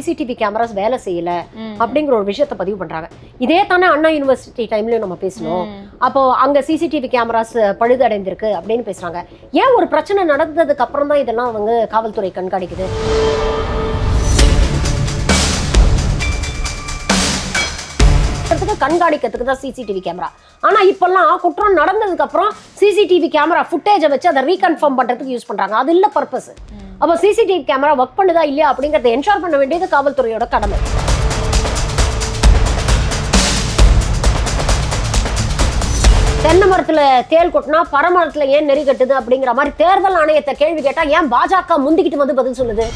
CCTV cameras வேலை செய்யல அப்படிங்கிற ஒரு விஷயத்தை பதிவு பண்றாங்க. இதே தானே அண்ணா யூனிவர்சிட்டி டைம்லயும் நம்ம பேசணும். அப்போ அங்க சிசிடிவி கேமராஸ் பழுதடைந்திருக்கு அப்படின்னு பேசுறாங்க. ஏன் ஒரு பிரச்சனை நடந்ததுக்கு அப்புறம் தான் இதெல்லாம் அவங்க காவல்துறை கண்காணிக்குது? கண்காணிக்கிறதுக்கு தான் சிசிடிவி கேமரா. ஆனா இப்பெல்லாம் குற்றம் நடந்ததுக்கு அப்புறம் சிசிடிவி கேமரா ஃபுட்டேஜை வச்சு அதை ரீகன்ஃபார்ம் பண்றதுக்கு யூஸ் பண்றாங்க. அது இல்ல பர்பஸ். அப்போ சிசிடிவி கேமரா ஒர்க் பண்ணுதா இல்லையா அப்படிங்கறத என்ஷூர் பண்ண வேண்டியது காவல்துறையோட கடமை. தென்னை மரத்துல தேல் கொட்டினா பரமரத்துல ஏன் நெறி கட்டுது அப்படிங்கிற மாதிரி தேர்தல் ஆணையத்தை கேள்வி கேட்டா ஏன் பாஜக முந்திக்கிட்டு வந்து பதில் சொல்லுது?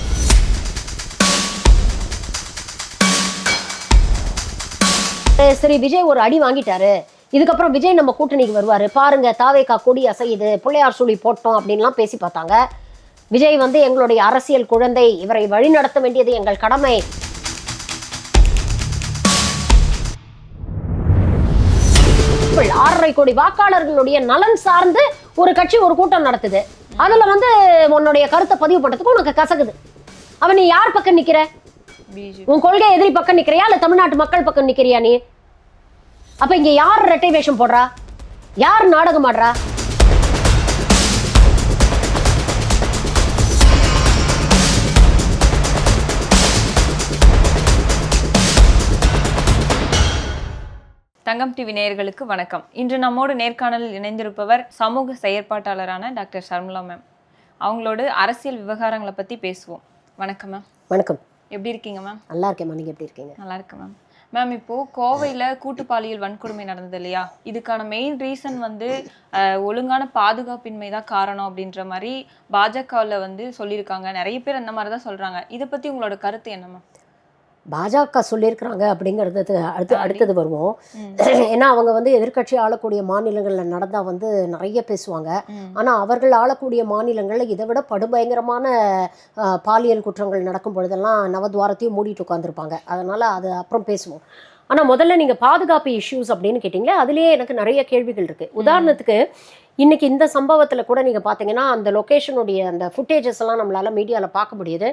சரி, விஜய் ஒரு அடி வாங்கிட்டாரு, இதுக்கப்புறம் விஜய் நம்ம கூட்டணிக்கு வருவாரு பாருங்க, தாவேகா கொடி அசையுது, பிள்ளையார் சொல்லி போட்டோம் அப்படின்லாம் பேசி பார்த்தாங்க. விஜய் வந்து எங்களுடைய அரசியல் குழந்தை, இவரை வழி நடத்த வேண்டியது எங்கள் கடமை. ஆறரை கோடி வாக்காளர்களுடைய நலன் சார்ந்து ஒரு கட்சி ஒரு கூட்டம் நடத்துது. அதுல வந்து உன்னுடைய கருத்தை பதிவு பண்றதுக்கு உனக்கு கசகுது. அவன் நீ யார் பக்கம் நிக்கிற? உன் கொள்கை எதிரி பக்கம் நிக்கிறியா இல்ல தமிழ்நாட்டு மக்கள் பக்கம் நிக்கிறியா நீ? அப்ப இங்க யார் ரெட்டை வேஷம் போடுறா? யார் நாடகம் ஆடுறா? தங்கம் டிவி நேயர்களுக்கு வணக்கம். இன்று நம்மோடு நேர்காணலில் இணைந்திருப்பவர் சமூக செயற்பாட்டாளரான டாக்டர் ஷர்மிளா மேம். அவங்களோட அரசியல் விவகாரங்களை பத்தி பேசுவோம். வணக்கம் மேம். வணக்கம். எப்படி இருக்கீங்க மேம்? நல்லா இருக்கேன். நீங்க எப்படி இருக்கீங்க? நல்லா இருக்கேன் மேம். மேம், இப்போ கோவையில் கூட்டு பாலியல் வன்கொடுமை நடந்தது இல்லையா, இதுக்கான மெயின் ரீசன் வந்து ஒழுங்கான பாதுகாப்பின்மை தான் காரணம் அப்படின்ற மாதிரி பாஜகவில் வந்து சொல்லியிருக்காங்க. நிறைய பேர் அந்த மாதிரி தான் சொல்கிறாங்க. இதை பற்றி உங்களோட கருத்து என்ன மேம்? பாஜக சொல்லியிருக்கிறாங்க அப்படிங்கிறது அடுத்தது வருவோம். ஏன்னா அவங்க வந்து எதிர்கட்சி ஆளக்கூடிய மாநிலங்களில் நடந்தால் வந்து நிறைய பேசுவாங்க. ஆனால் அவர்கள் ஆளக்கூடிய மாநிலங்களில் இதை விட படுபயங்கரமான பாலியல் குற்றங்கள் நடக்கும் பொழுதெல்லாம் நவத்வாரத்தையும் மூடிட்டு உட்காந்துருப்பாங்க. அதனால் அது அப்புறம் பேசுவோம். ஆனால் முதல்ல நீங்கள் பாதுகாப்பு இஷ்யூஸ் அப்படின்னு கேட்டிங்களே, அதுலேயே எனக்கு நிறைய கேள்விகள் இருக்குது. உதாரணத்துக்கு இன்னைக்கு இந்த சம்பவத்தில் கூட நீங்கள் பார்த்தீங்கன்னா அந்த லொக்கேஷனுடைய அந்த ஃபுட்டேஜஸ் எல்லாம் நம்மளால மீடியாவில் பார்க்க முடியுது.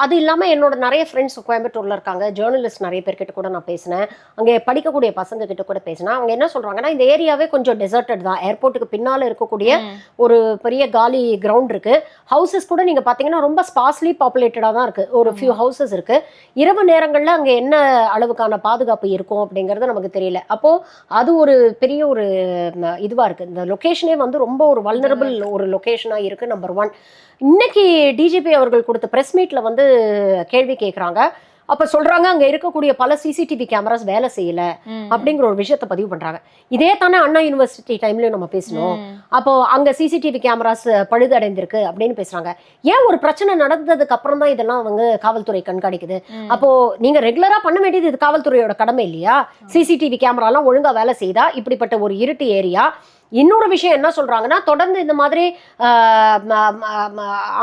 அது இல்லாமல் என்னோட நிறைய ஃப்ரெண்ட்ஸ் கோயம்புத்தூரில் இருக்காங்க, ஜேர்னலிஸ்ட் நிறைய பேர்கிட்ட கூட நான் பேசினேன், அங்கே படிக்கக்கூடிய பசங்க கிட்ட கூட பேசினேன். அவங்க என்ன சொல்கிறாங்கன்னா, இந்த ஏரியாவே கொஞ்சம் டெசர்டட் தான், ஏர்போர்ட்டுக்கு பின்னால் இருக்கக்கூடிய ஒரு பெரிய காலி கிரவுண்ட் இருக்குது. ஹவுசஸ் கூட நீங்கள் பார்த்தீங்கன்னா ரொம்ப ஸ்பார்ஸ்லி பாப்புலேட்டடாக தான் இருக்குது. ஒரு ஃபியூ ஹவுசஸ் இருக்குது. இரவு நேரங்களில் அங்கே என்ன அளவுக்கான பாதுகாப்பு இருக்கும் அப்படிங்கிறது நமக்கு தெரியல. அப்போது அது ஒரு பெரிய ஒரு இதுவாக இருக்குது. இந்த லொக்கேஷனே வந்து ரொம்ப ஒரு வல்னரபிள் ஒரு லொகேஷனா இருக்கு. நம்பர் 1. இன்னைக்கு டிஜிபி அவர்கள் கொடுத்த பிரஸ் மீட்ல வந்து கேள்வி கேட்கறாங்க. அப்ப சொல்றாங்க அங்க இருக்கக்கூடிய பல சிசிடிவி கேமராஸ் வேலை செய்யல அப்படிங்கிற ஒரு விஷயத்தை பதிவு பண்றாங்க. இதே தானே அண்ணா யூனிவர்சிட்டி டைம்லயும் நம்ம பேசணும். அப்போ அங்க சிசிடிவி கேமராஸ் பழுதடைந்திருக்கு அப்படின்னு பேசுறாங்க. ஏன் ஒரு பிரச்சனை நடந்ததுக்கு அப்புறம் தான் இதெல்லாம் அவங்க காவல்துறை கண்காணிக்குது? அப்போ நீங்க ரெகுலரா பண்ண வேண்டியது இது காவல்துறையோட கடமை இல்லையா? சிசிடிவி கேமரா எல்லாம் ஒழுங்கா வேலை செய்தா இப்படிப்பட்ட ஒரு இருட்டு ஏரியா. இன்னொரு விஷயம் என்ன சொல்றாங்கன்னா, தொடர்ந்து இந்த மாதிரி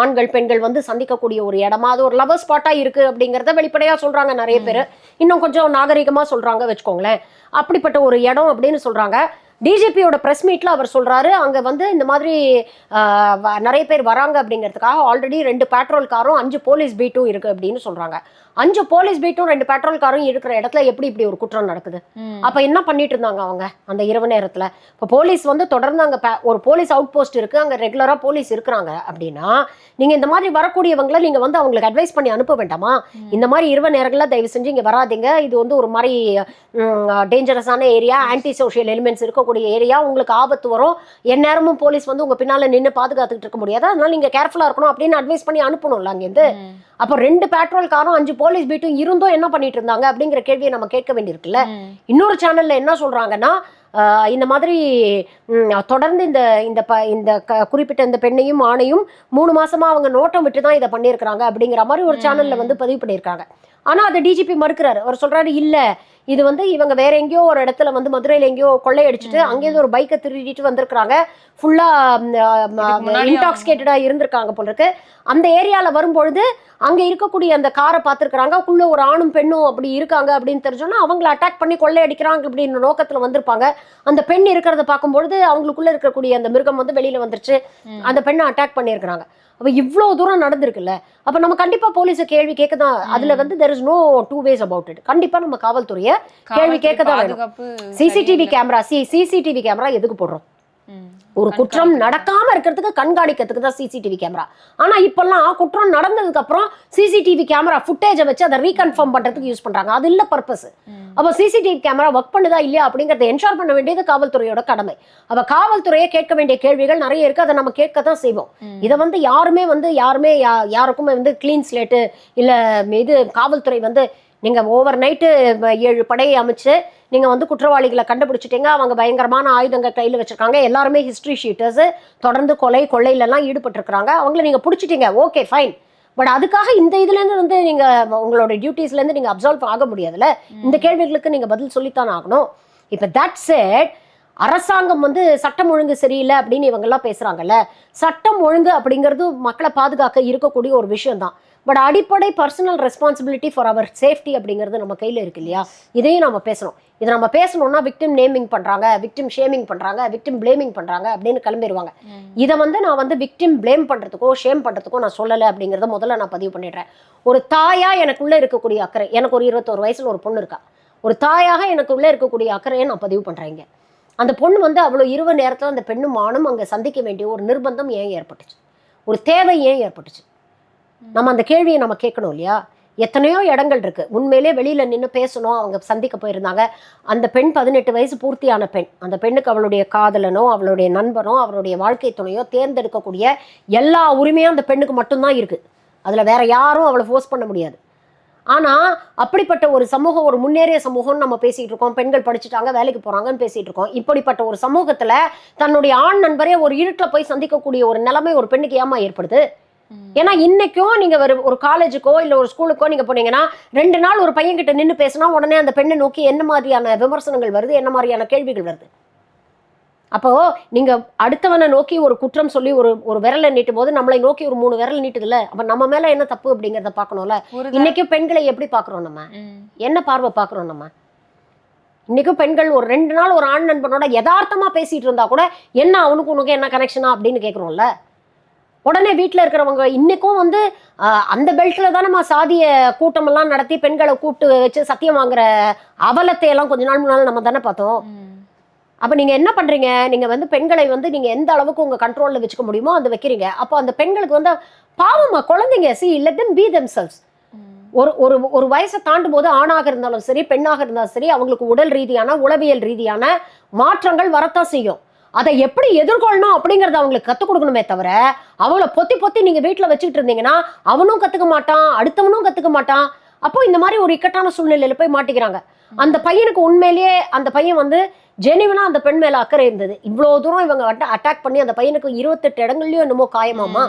ஆண்கள் பெண்கள் வந்து சந்திக்கக்கூடிய ஒரு இடமா, அது ஒரு லவர் ஸ்பாட்டா இருக்கு அப்படிங்கிறத வெளிப்படையா சொல்றாங்க நிறைய பேர். இன்னும் கொஞ்சம் நாகரிகமா சொல்றாங்க வச்சுக்கோங்களேன். அப்படிப்பட்ட ஒரு இடம் அப்படின்னு சொல்றாங்க. டிஜிபியோட பிரஸ் மீட்ல அவர் சொல்றாரு, அங்க வந்து இந்த மாதிரி நிறைய பேர் வராங்க அப்படிங்கிறதுக்காக ஆல்ரெடி 2 பேட்ரோல் காரும் 5 போலீஸ் பீட்டும் இருக்கு அப்படின்னு சொல்றாங்க. 5 போலீஸ் பீட்டும் 2 பெட்ரோல் காரும் இருக்கிற இடத்துல எப்படி இப்படி ஒரு குற்றம் நடக்குது? அப்ப என்ன பண்ணிட்டு இருந்தாங்க அவங்க அந்த இரவு நேரத்துல? இப்ப போலீஸ் வந்து தொடர்ந்து அங்க ஒரு போலீஸ் அவுட் போஸ்ட் இருக்கு, அங்க ரெகுலரா போலீஸ் இருக்கிறாங்க அப்படின்னா நீங்க இந்த மாதிரி வரக்கூடியவங்களை நீங்க வந்து அவங்களுக்கு அட்வைஸ் பண்ணி அனுப்ப வேண்டாமா? இந்த மாதிரி இரவு நேரங்கள்ல தயவு செஞ்சு இங்க வராதிங்க, இது வந்து ஒரு மாதிரி டேஞ்சரஸான ஏரியா, ஆன்டி சோஷியல் எலிமெண்ட்ஸ் இருக்கக்கூடிய ஏரியா, உங்களுக்கு ஆபத்து வரும், எந்நேரமும் போலீஸ் வந்து உங்க பின்னால நின்று பாதுகாத்துக்கிட்டு இருக்க முடியாது, அதனால நீங்க கேர்ஃபுல்லா இருக்கணும் அப்படின்னு அட்வைஸ் பண்ணி அனுப்பணும்ல அங்கேருந்து. அப்போ 2 பெட்ரோல் காரும் 5 போலீஸ் பீட்டும் இருந்தும் என்ன பண்ணிட்டு இருந்தாங்க அப்படிங்கிற கேள்வியை நம்ம கேட்க வேண்டியிருக்குல்ல. இன்னொரு சேனல்ல என்ன சொல்றாங்கன்னா, இந்த மாதிரி தொடர்ந்து இந்த குறிப்பிட்ட இந்த பெண்ணையும் ஆணையும் 3 மாசமா அவங்க நோட்டம் விட்டு தான் இதை பண்ணியிருக்கிறாங்க அப்படிங்கிற மாதிரி ஒரு சேனல்ல வந்து பதிவு பண்ணியிருக்காங்க. ஆனா அதை டிஜிபி மறுக்கிறாரு. அவர் சொல்றாரு, இல்ல இது வந்து இவங்க வேற எங்கேயோ ஒரு இடத்துல வந்து மதுரையில எங்கேயோ கொள்ளையடிச்சிட்டு அங்கேயிருந்து ஒரு பைக்கை திருடிட்டு வந்திருக்கிறாங்க, ஃபுல்லா இன்டாக்சிகேட்டடா இருந்திருக்காங்க போல இருக்கு. அந்த ஏரியால வரும்பொழுது அங்க இருக்கக்கூடிய அந்த காரை பார்த்துருக்காங்க, உள்ள ஒரு ஆணும் பெண்ணும் அப்படி இருக்காங்க அப்படின்னு தெரிஞ்சோன்னா அவங்கள அட்டாக் பண்ணி கொள்ளையடிக்கிறாங்க அப்படின்னு நோக்கத்துல வந்திருப்பாங்க. அந்த பெண் இருக்கிறத பார்க்கும்பொழுது அவங்களுக்குள்ள இருக்கக்கூடிய அந்த மிருகம் வந்து வெளியில வந்துருச்சு, அந்த பெண்ணை அட்டாக் பண்ணியிருக்கிறாங்க. அப்ப இவ்ளோ தூரம் நடந்திருக்குல்ல, அப்ப நம்ம கண்டிப்பா போலீஸ கேள்வி கேட்க தான். அதுல வந்து there is no two ways about it. கண்டிப்பா நம்ம காவல்துறைய கேள்வி கேட்க தான் வேணும். பாதுகாப்பு சிசிடிவி கேமரா சிசிடிவி கேமரா எதுக்கு போடுறோம்? ஒரு குற்றம் நடக்காம இருக்கிறதுக்கு கண்காணிக்கிறதுக்கு தான் சிசிடிவி கேமரா. ஆனா இப்பெல்லாம் குற்றம் நடந்ததுக்கு அப்புறம் சிசிடிவி கேமரா ஃபுட்டேஜை வச்சு அதை ரீகன்ஃபார்ம் பண்றதுக்கு யூஸ் பண்றாங்க. அது இல்ல பர்பஸ். அப்ப சிசிடிவி கேமரா ஒர்க் பண்ணுதா இல்லையா அப்படிங்கறத என்ஷூர் பண்ண வேண்டியது காவல்துறையோட கடமை. அப்ப காவல்துறையை கேட்க வேண்டிய கேள்விகள் நிறைய இருக்கு. அதை நம்ம கேட்க தான் செய்வோம். இதை வந்து யாருமே யாருக்குமே வந்து கிளீன் ஸ்லேட்டு இல்ல இது காவல்துறை வந்து நீங்க ஓவர் நைட்டு 7 படையை அமைச்சு நீங்க வந்து குற்றவாளிகளை கண்டுபிடிச்சிட்டீங்க, அவங்க பயங்கரமான ஆயுதங்கள் கையில் வச்சிருக்காங்க, எல்லாருமே ஹிஸ்டரி ஷீட்டர்ஸ், தொடர்ந்து கொள்ளையிலலாம் ஈடுபட்டிருக்கிறாங்க, அவங்கள நீங்க பிடிச்சிட்டீங்க, ஓகே ஃபைன். பட் அதுக்காக இந்த இதுலேருந்து வந்து நீங்க உங்களோட டியூட்டிஸ்லேருந்து நீங்க அப்சால்வ் ஆக முடியாதுல்ல. இந்த கேள்விகளுக்கு நீங்க பதில் சொல்லித்தான் ஆகணும். இப்போ தட்ஸ் இட். அரசாங்கம் வந்து சட்டம் ஒழுங்கு சரியில்லை அப்படின்னு இவங்கெல்லாம் பேசுறாங்கல்ல. சட்டம் ஒழுங்கு அப்படிங்கிறது மக்களை பாதுகாக்க இருக்கக்கூடிய ஒரு விஷயம் தான். பட் அடிப்படை personal responsibility for our safety அப்படிங்கிறது நம்ம கையில் இருக்கு இல்லையா? இதையும் நம்ம பேசணும். இதை நம்ம பேசணும்னா விக்டிம் நேமிங் பண்றாங்க, விக்டிம் ஷேமிங் பண்றாங்க, விக்டிம் பிளேமிங் பண்றாங்க அப்படின்னு கிளம்பிடுவாங்க. இதை வந்து நான் வந்து விக்டிம் பிளேம் பண்றதுக்கோ ஷேம் பண்றதுக்கோ நான் சொல்லலை அப்படிங்கிறத முதல்ல நான் பதிவு பண்ணிடுறேன். ஒரு தாயா எனக்குள்ள இருக்கக்கூடிய அக்கறை, எனக்கு ஒரு 21 வயசுல ஒரு பொண்ணு இருக்கா, ஒரு தாயாக எனக்குள்ள இருக்கக்கூடிய அக்கறையை நான் பதிவு பண்றேங்க. அந்த பொண்ணு வந்து அவ்வளோ இரவு நேரத்தில் அந்த பெண்ணும் ஆணும் அங்கே சந்திக்க வேண்டிய ஒரு நிர்பந்தம் ஏன் ஏற்பட்டுச்சு, ஒரு தேவை ஏன் ஏற்பட்டுச்சு? நம்ம அந்த கேள்வியை நம்ம கேட்கணும் இல்லையா? எத்தனையோ இடங்கள் இருக்கு, உண்மையிலே வெளியில நின்று பேசணும். அவங்க சந்திக்க போயிருந்தாங்க. அந்த பெண் 18 வயசு பூர்த்தியான பெண். அந்த பெண்ணுக்கு அவளுடைய காதலனோ அவளுடைய நண்பனோ அவளுடைய வாழ்க்கை துணையோ தேர்ந்தெடுக்கக்கூடிய எல்லா உரிமையும் அந்த பெண்ணுக்கு மட்டும்தான் இருக்கு. அதுல வேற யாரும் அவளை ஃபோர்ஸ் பண்ண முடியாது. ஆனா அப்படிப்பட்ட ஒரு சமூகம், ஒரு முன்னேறிய சமூகம்னு நம்ம பேசிட்டு இருக்கோம். பெண்கள் படிச்சுட்டாங்க, வேலைக்கு போறாங்கன்னு பேசிட்டு இருக்கோம். இப்படிப்பட்ட ஒரு சமூகத்துல தன்னுடைய ஆண் நண்பரே ஒரு இருட்டுல போய் சந்திக்கக்கூடிய ஒரு நிலைமை ஒரு பெண்ணுக்கு ஏமா ஏற்படுது? ஏன்னா இன்னைக்கும் நீங்க ஒரு காலேஜுக்கோ இல்ல ஒரு ஸ்கூலுக்கோ நீங்க போனீங்கன்னா 2 நாள் ஒரு பையன் கிட்ட நின்று பேசினா உடனே அந்த பெண்ணை நோக்கி என்ன மாதிரியான விமர்சனங்கள் வருது, என்ன மாதிரியான கேள்விகள் வருது? அப்போ நீங்க அடுத்தவனை நோக்கி ஒரு குற்றம் சொல்லி ஒரு விரலை நீட்டும் போது நம்மளை நோக்கி ஒரு 3 விரல் நீட்டுதுல, அப்ப நம்ம மேல என்ன தப்பு அப்படிங்கறத பாக்கணும்ல. இன்னைக்கும் பெண்களை எப்படி பாக்குறோம் நம்ம, என்ன பார்வை பாக்குறோம் நம்ம? இன்னைக்கும் பெண்கள் ஒரு 2 நாள் ஒரு ஆண் நண்பனோட யதார்த்தமா பேசிட்டு இருந்தா கூட என்ன அவனுக்கு உனக்கு என்ன கனெக்ஷனா அப்படின்னு கேட்குறோம்ல. உடனே வீட்டில் இருக்கிறவங்க இன்னைக்கும் வந்து அந்த பெல்ட்ல தான் நம்ம சாதிய கூட்டமெல்லாம் நடத்தி பெண்களை கூப்பிட்டு வச்சு சத்தியம் வாங்குற அவலத்தை எல்லாம் கொஞ்ச நாள் முன்னாள் நம்ம தானே பார்த்தோம். அப்ப நீங்க என்ன பண்றீங்க? நீங்க வந்து பெண்களை வந்து நீங்க எந்த அளவுக்கு உங்க கண்ட்ரோல்ல வச்சுக்க முடியுமோ அந்த வைக்கிறீங்க. அப்போ அந்த பெண்களுக்கு வந்து பாவமா குழந்தைங்க let them be themselves. ஒரு வயசை தாண்டும் போது ஆணாக இருந்தாலும் சரி பெண்ணாக இருந்தாலும் சரி அவங்களுக்கு உடல் ரீதியான உளவியல் ரீதியான மாற்றங்கள் வரத்தான் செய்யும். அதை எப்படி எதிர்கொள்ளணும் அப்படிங்கறத அவங்களுக்கு கத்துக் கொடுக்கணுமே தவிர அவங்கள பொத்தி நீங்க வீட்டுல வச்சுக்கிட்டு இருந்தீங்கன்னா அவனும் கத்துக்க மாட்டான், அடுத்தவனும் கத்துக்க மாட்டான். அப்போ இந்த மாதிரி ஒரு இக்கட்டான சூழ்நிலையில போய் மாட்டிக்கிறாங்க. அந்த பையனுக்கு உண்மையிலேயே அந்த பையன் வந்து ஜெனிவனா அந்த பெண் மேல அக்கறை இருந்தது. இவ்வளவு தூரம் இவங்க அட்டாக் பண்ணி அந்த பையனுக்கு 28 இடங்கள்லயும் என்னமோ காயமாமா.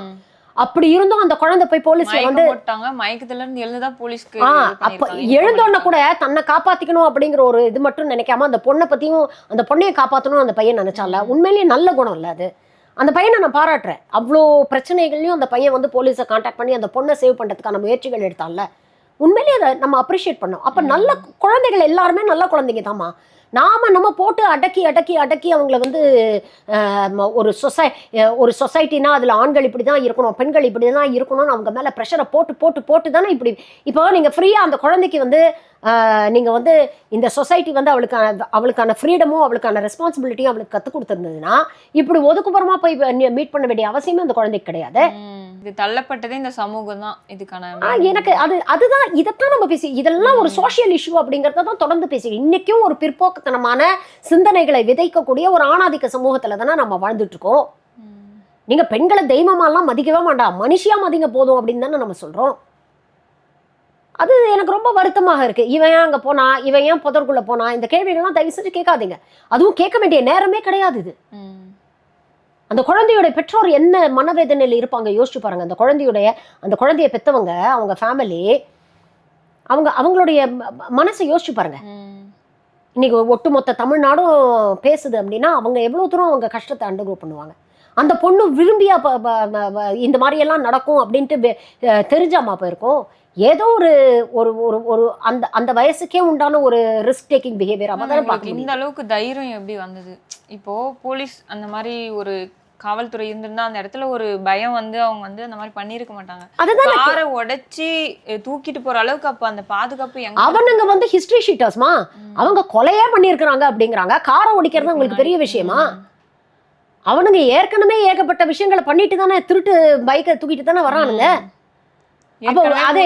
அப்படி இருந்தும் அந்த குழந்தை போய் போலீஸ்ல வந்து மயக்கத்துல இருந்து எழுந்துதான் போலீஸ்க்கு அப்ப எழுந்தோன்ன கூட தன்னை காப்பாத்திக்கணும் அப்படிங்கிற ஒரு இது மட்டும் நினைக்காம அந்த பொண்ணை பத்தியும் அந்த பொண்ணையை காப்பாத்தணும் அந்த பையன் நினைச்சால. உண்மையிலேயே நல்ல குணம் இல்ல அது. அந்த பையனை நான் பாராட்டுறேன். அவ்வளோ பிரச்சனைகள்லயும் அந்த பையன் வந்து போலீஸை கான்டாக்ட் பண்ணி அந்த பொண்ணை சேவ் பண்றதுக்கான முயற்சிகள் எடுத்தான்ல. உண்மையிலேயே அதை நம்ம அப்ரிஷியேட் பண்ணோம். அப்ப நல்ல குழந்தைகள் எல்லாருமே நல்ல குழந்தைங்க தாமா. நம்ம போட்டு அடக்கி அவங்கள வந்து ஒரு சொசைட்டினா அதில் ஆண்கள் இப்படி தான் இருக்கணும், பெண்கள் இப்படி தான் இருக்கணும்னு அவங்க மேலே ப்ரெஷரை போட்டு தானே இப்படி. இப்போ நீங்கள் ஃப்ரீயாக அந்த குழந்தைக்கு வந்து நீங்கள் வந்து இந்த சொசைட்டி வந்து அவளுக்கான ஃப்ரீடமும் அவளுக்கான ரெஸ்பான்சிபிலிட்டியும் அவளுக்கு கற்றுக் கொடுத்துருந்ததுன்னா இப்படி ஒதுக்குப்புறமா போய் மீட் பண்ண வேண்டிய அவசியமே அந்த குழந்தைக்கு கிடையாது. இது தள்ளப்பட்டதே இந்த சமூகம் தான் இதுக்கான. எனக்கு அதுதான் இதைத்தான் நம்ம பேசி இதெல்லாம் ஒரு சோஷியல் இஷ்யூ அப்படிங்கறத தான் தொடர்ந்து பேசி. இன்னைக்கும் ஒரு பிற்போக்குத்தனமான சிந்தனைகளை விதைக்கக்கூடிய ஒரு ஆணாதிக்க சமூகத்துல தானே நம்ம வாழ்ந்துட்டு இருக்கோம். நீங்க பெண்களை தெய்வமாலாம் மதிக்கவே மாட்டான், மனுஷியா மதிங்க போதும் அப்படின்னு தானே நம்ம சொல்றோம். அது எனக்கு ரொம்ப வருத்தமாக இருக்கு. இவன் ஏன் அங்க போனா, இவன் ஏன் புதற்குள்ள போனா, இந்த கேள்விகள்லாம் தயவு செஞ்சு கேட்காதீங்க. அதுவும் கேட்க வேண்டிய நேரமே கிடையாது இது. அந்த குழந்தையோட பெற்றோர் என்ன மனவேதனையில் இருப்பாங்க யோசிச்சு பாருங்க. அந்த குழந்தைய பெத்தவங்க, அவங்க ஃபேமிலி, அவங்களுடைய மனசை யோசிச்சு பாருங்க. இன்னைக்கு ஒட்டுமொத்த தமிழ்நாடும் பேசுது அப்படின்னா அவங்க எவ்வளவு தூரம் அவங்க கஷ்டத்தை அண்டர்கோ பண்ணுவாங்க. அந்த பொண்ணு விரும்பியா இந்த மாதிரி எல்லாம் நடக்கும் அப்படின்ட்டு தெரிஞ்சாமா போயிருக்கும். ஏதோ ஒரு அந்த வயசுக்கே உண்டான ஒரு ரிஸ்க் டேக்கிங் பிஹேவியர். இந்த அளவுக்கு தைரியம் எப்படி வந்தது? இப்போ போலீஸ் அந்த மாதிரி ஒரு காவல்துறை இருந்திருந்தா அந்த இடத்துல ஒரு பயம் வந்து அவங்க வந்து அந்த மாதிரி பண்ணியிருக்க மாட்டாங்க. அதுதான் காரை உடைச்சி தூக்கிட்டு போற அளவுக்கு அப்ப அந்த பாதுகாப்பு எங்க அவனுங்க வந்து ஹிஸ்டரி ஷீட்டர்ஸ்மா, அவங்க கொலையே பண்ணியிருக்கிறாங்க அப்படிங்கிறாங்க. காரை ஓடிக்கிறது உங்களுக்கு பெரிய விஷயமா? அவனுங்க ஏற்கனவே ஏகப்பட்ட விஷயங்களை பண்ணிட்டு தானே திருட்டு பைக்கை தூக்கிட்டு தானே வரானுங்க. அப்போ அதே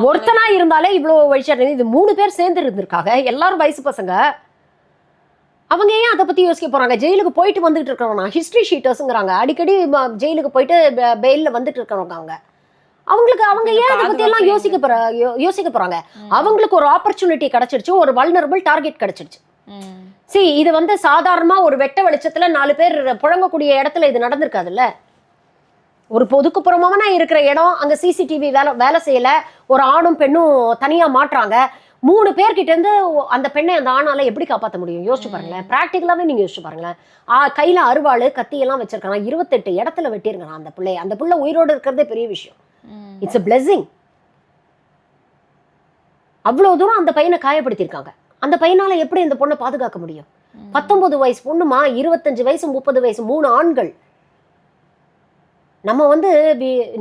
ஒருத்தனா இருந்தாலே இவ்வளவு வழிச்சாட்டு, இது 3 பேர் சேர்ந்து இருந்திருக்காங்க, எல்லாரும் வயசு பசங்க. அவங்க ஏன் அதை பத்தி யோசிக்க போறாங்க? ஜெயிலுக்கு போயிட்டு வந்துட்டு இருக்கிறவங்க ஹிஸ்டரி ஷீட்டர்ஸ்ங்கிறாங்க, அடிக்கடி ஜெயிலுக்கு போயிட்டு பெயில்ல வந்துட்டு இருக்கிறவங்க. அவங்களுக்கு அவங்க ஏன் அதை பத்தி எல்லாம் யோசிக்க போறாங்க? அவங்களுக்கு ஒரு ஆப்பர்ச்சுனிட்டி கிடைச்சிருச்சு, ஒரு வல்னரபிள் டார்கெட் கிடைச்சிருச்சு. சரி, இது வந்து சாதாரணமா ஒரு வெட்ட வெளிச்சத்துல 4 பேர் புழங்கக்கூடிய இடத்துல இது நடந்திருக்காதுல்ல. ஒரு பொதுக்குப்புறமான இருக்கிற இடம், அங்க சிசிடிவி வேலை செய்யல, ஒரு ஆணும் பெண்ணும் தனியா மாட்டுறாங்க. 3 பேர்கிட்ட இருந்து அந்த பெண்ணை அந்த ஆணால எப்படி காப்பாற்ற முடியும்? யோசிச்சு பாருங்களேன். பிராக்டிகலாவே நீங்க யோசிச்சு பாருங்களேன். கையில அருவாள் கத்தி எல்லாம் வச்சிருக்காங்க, 28 இடத்துல வெட்டியிருக்காங்க அந்த பிள்ளை. அந்த பிள்ளை உயிரோடு இருக்கிறதே பெரிய விஷயம். It's a blessing. அவ்வளவு தூரம் அந்த பையனை காயப்படுத்தியிருக்காங்க. அந்த பையனால எப்படி இந்த பொண்ணை பாதுகாக்க முடியும்? 19 வயசு பொண்ணுமா, 25 வயசு 30 வயசு 3 ஆண்கள். நம்ம வந்து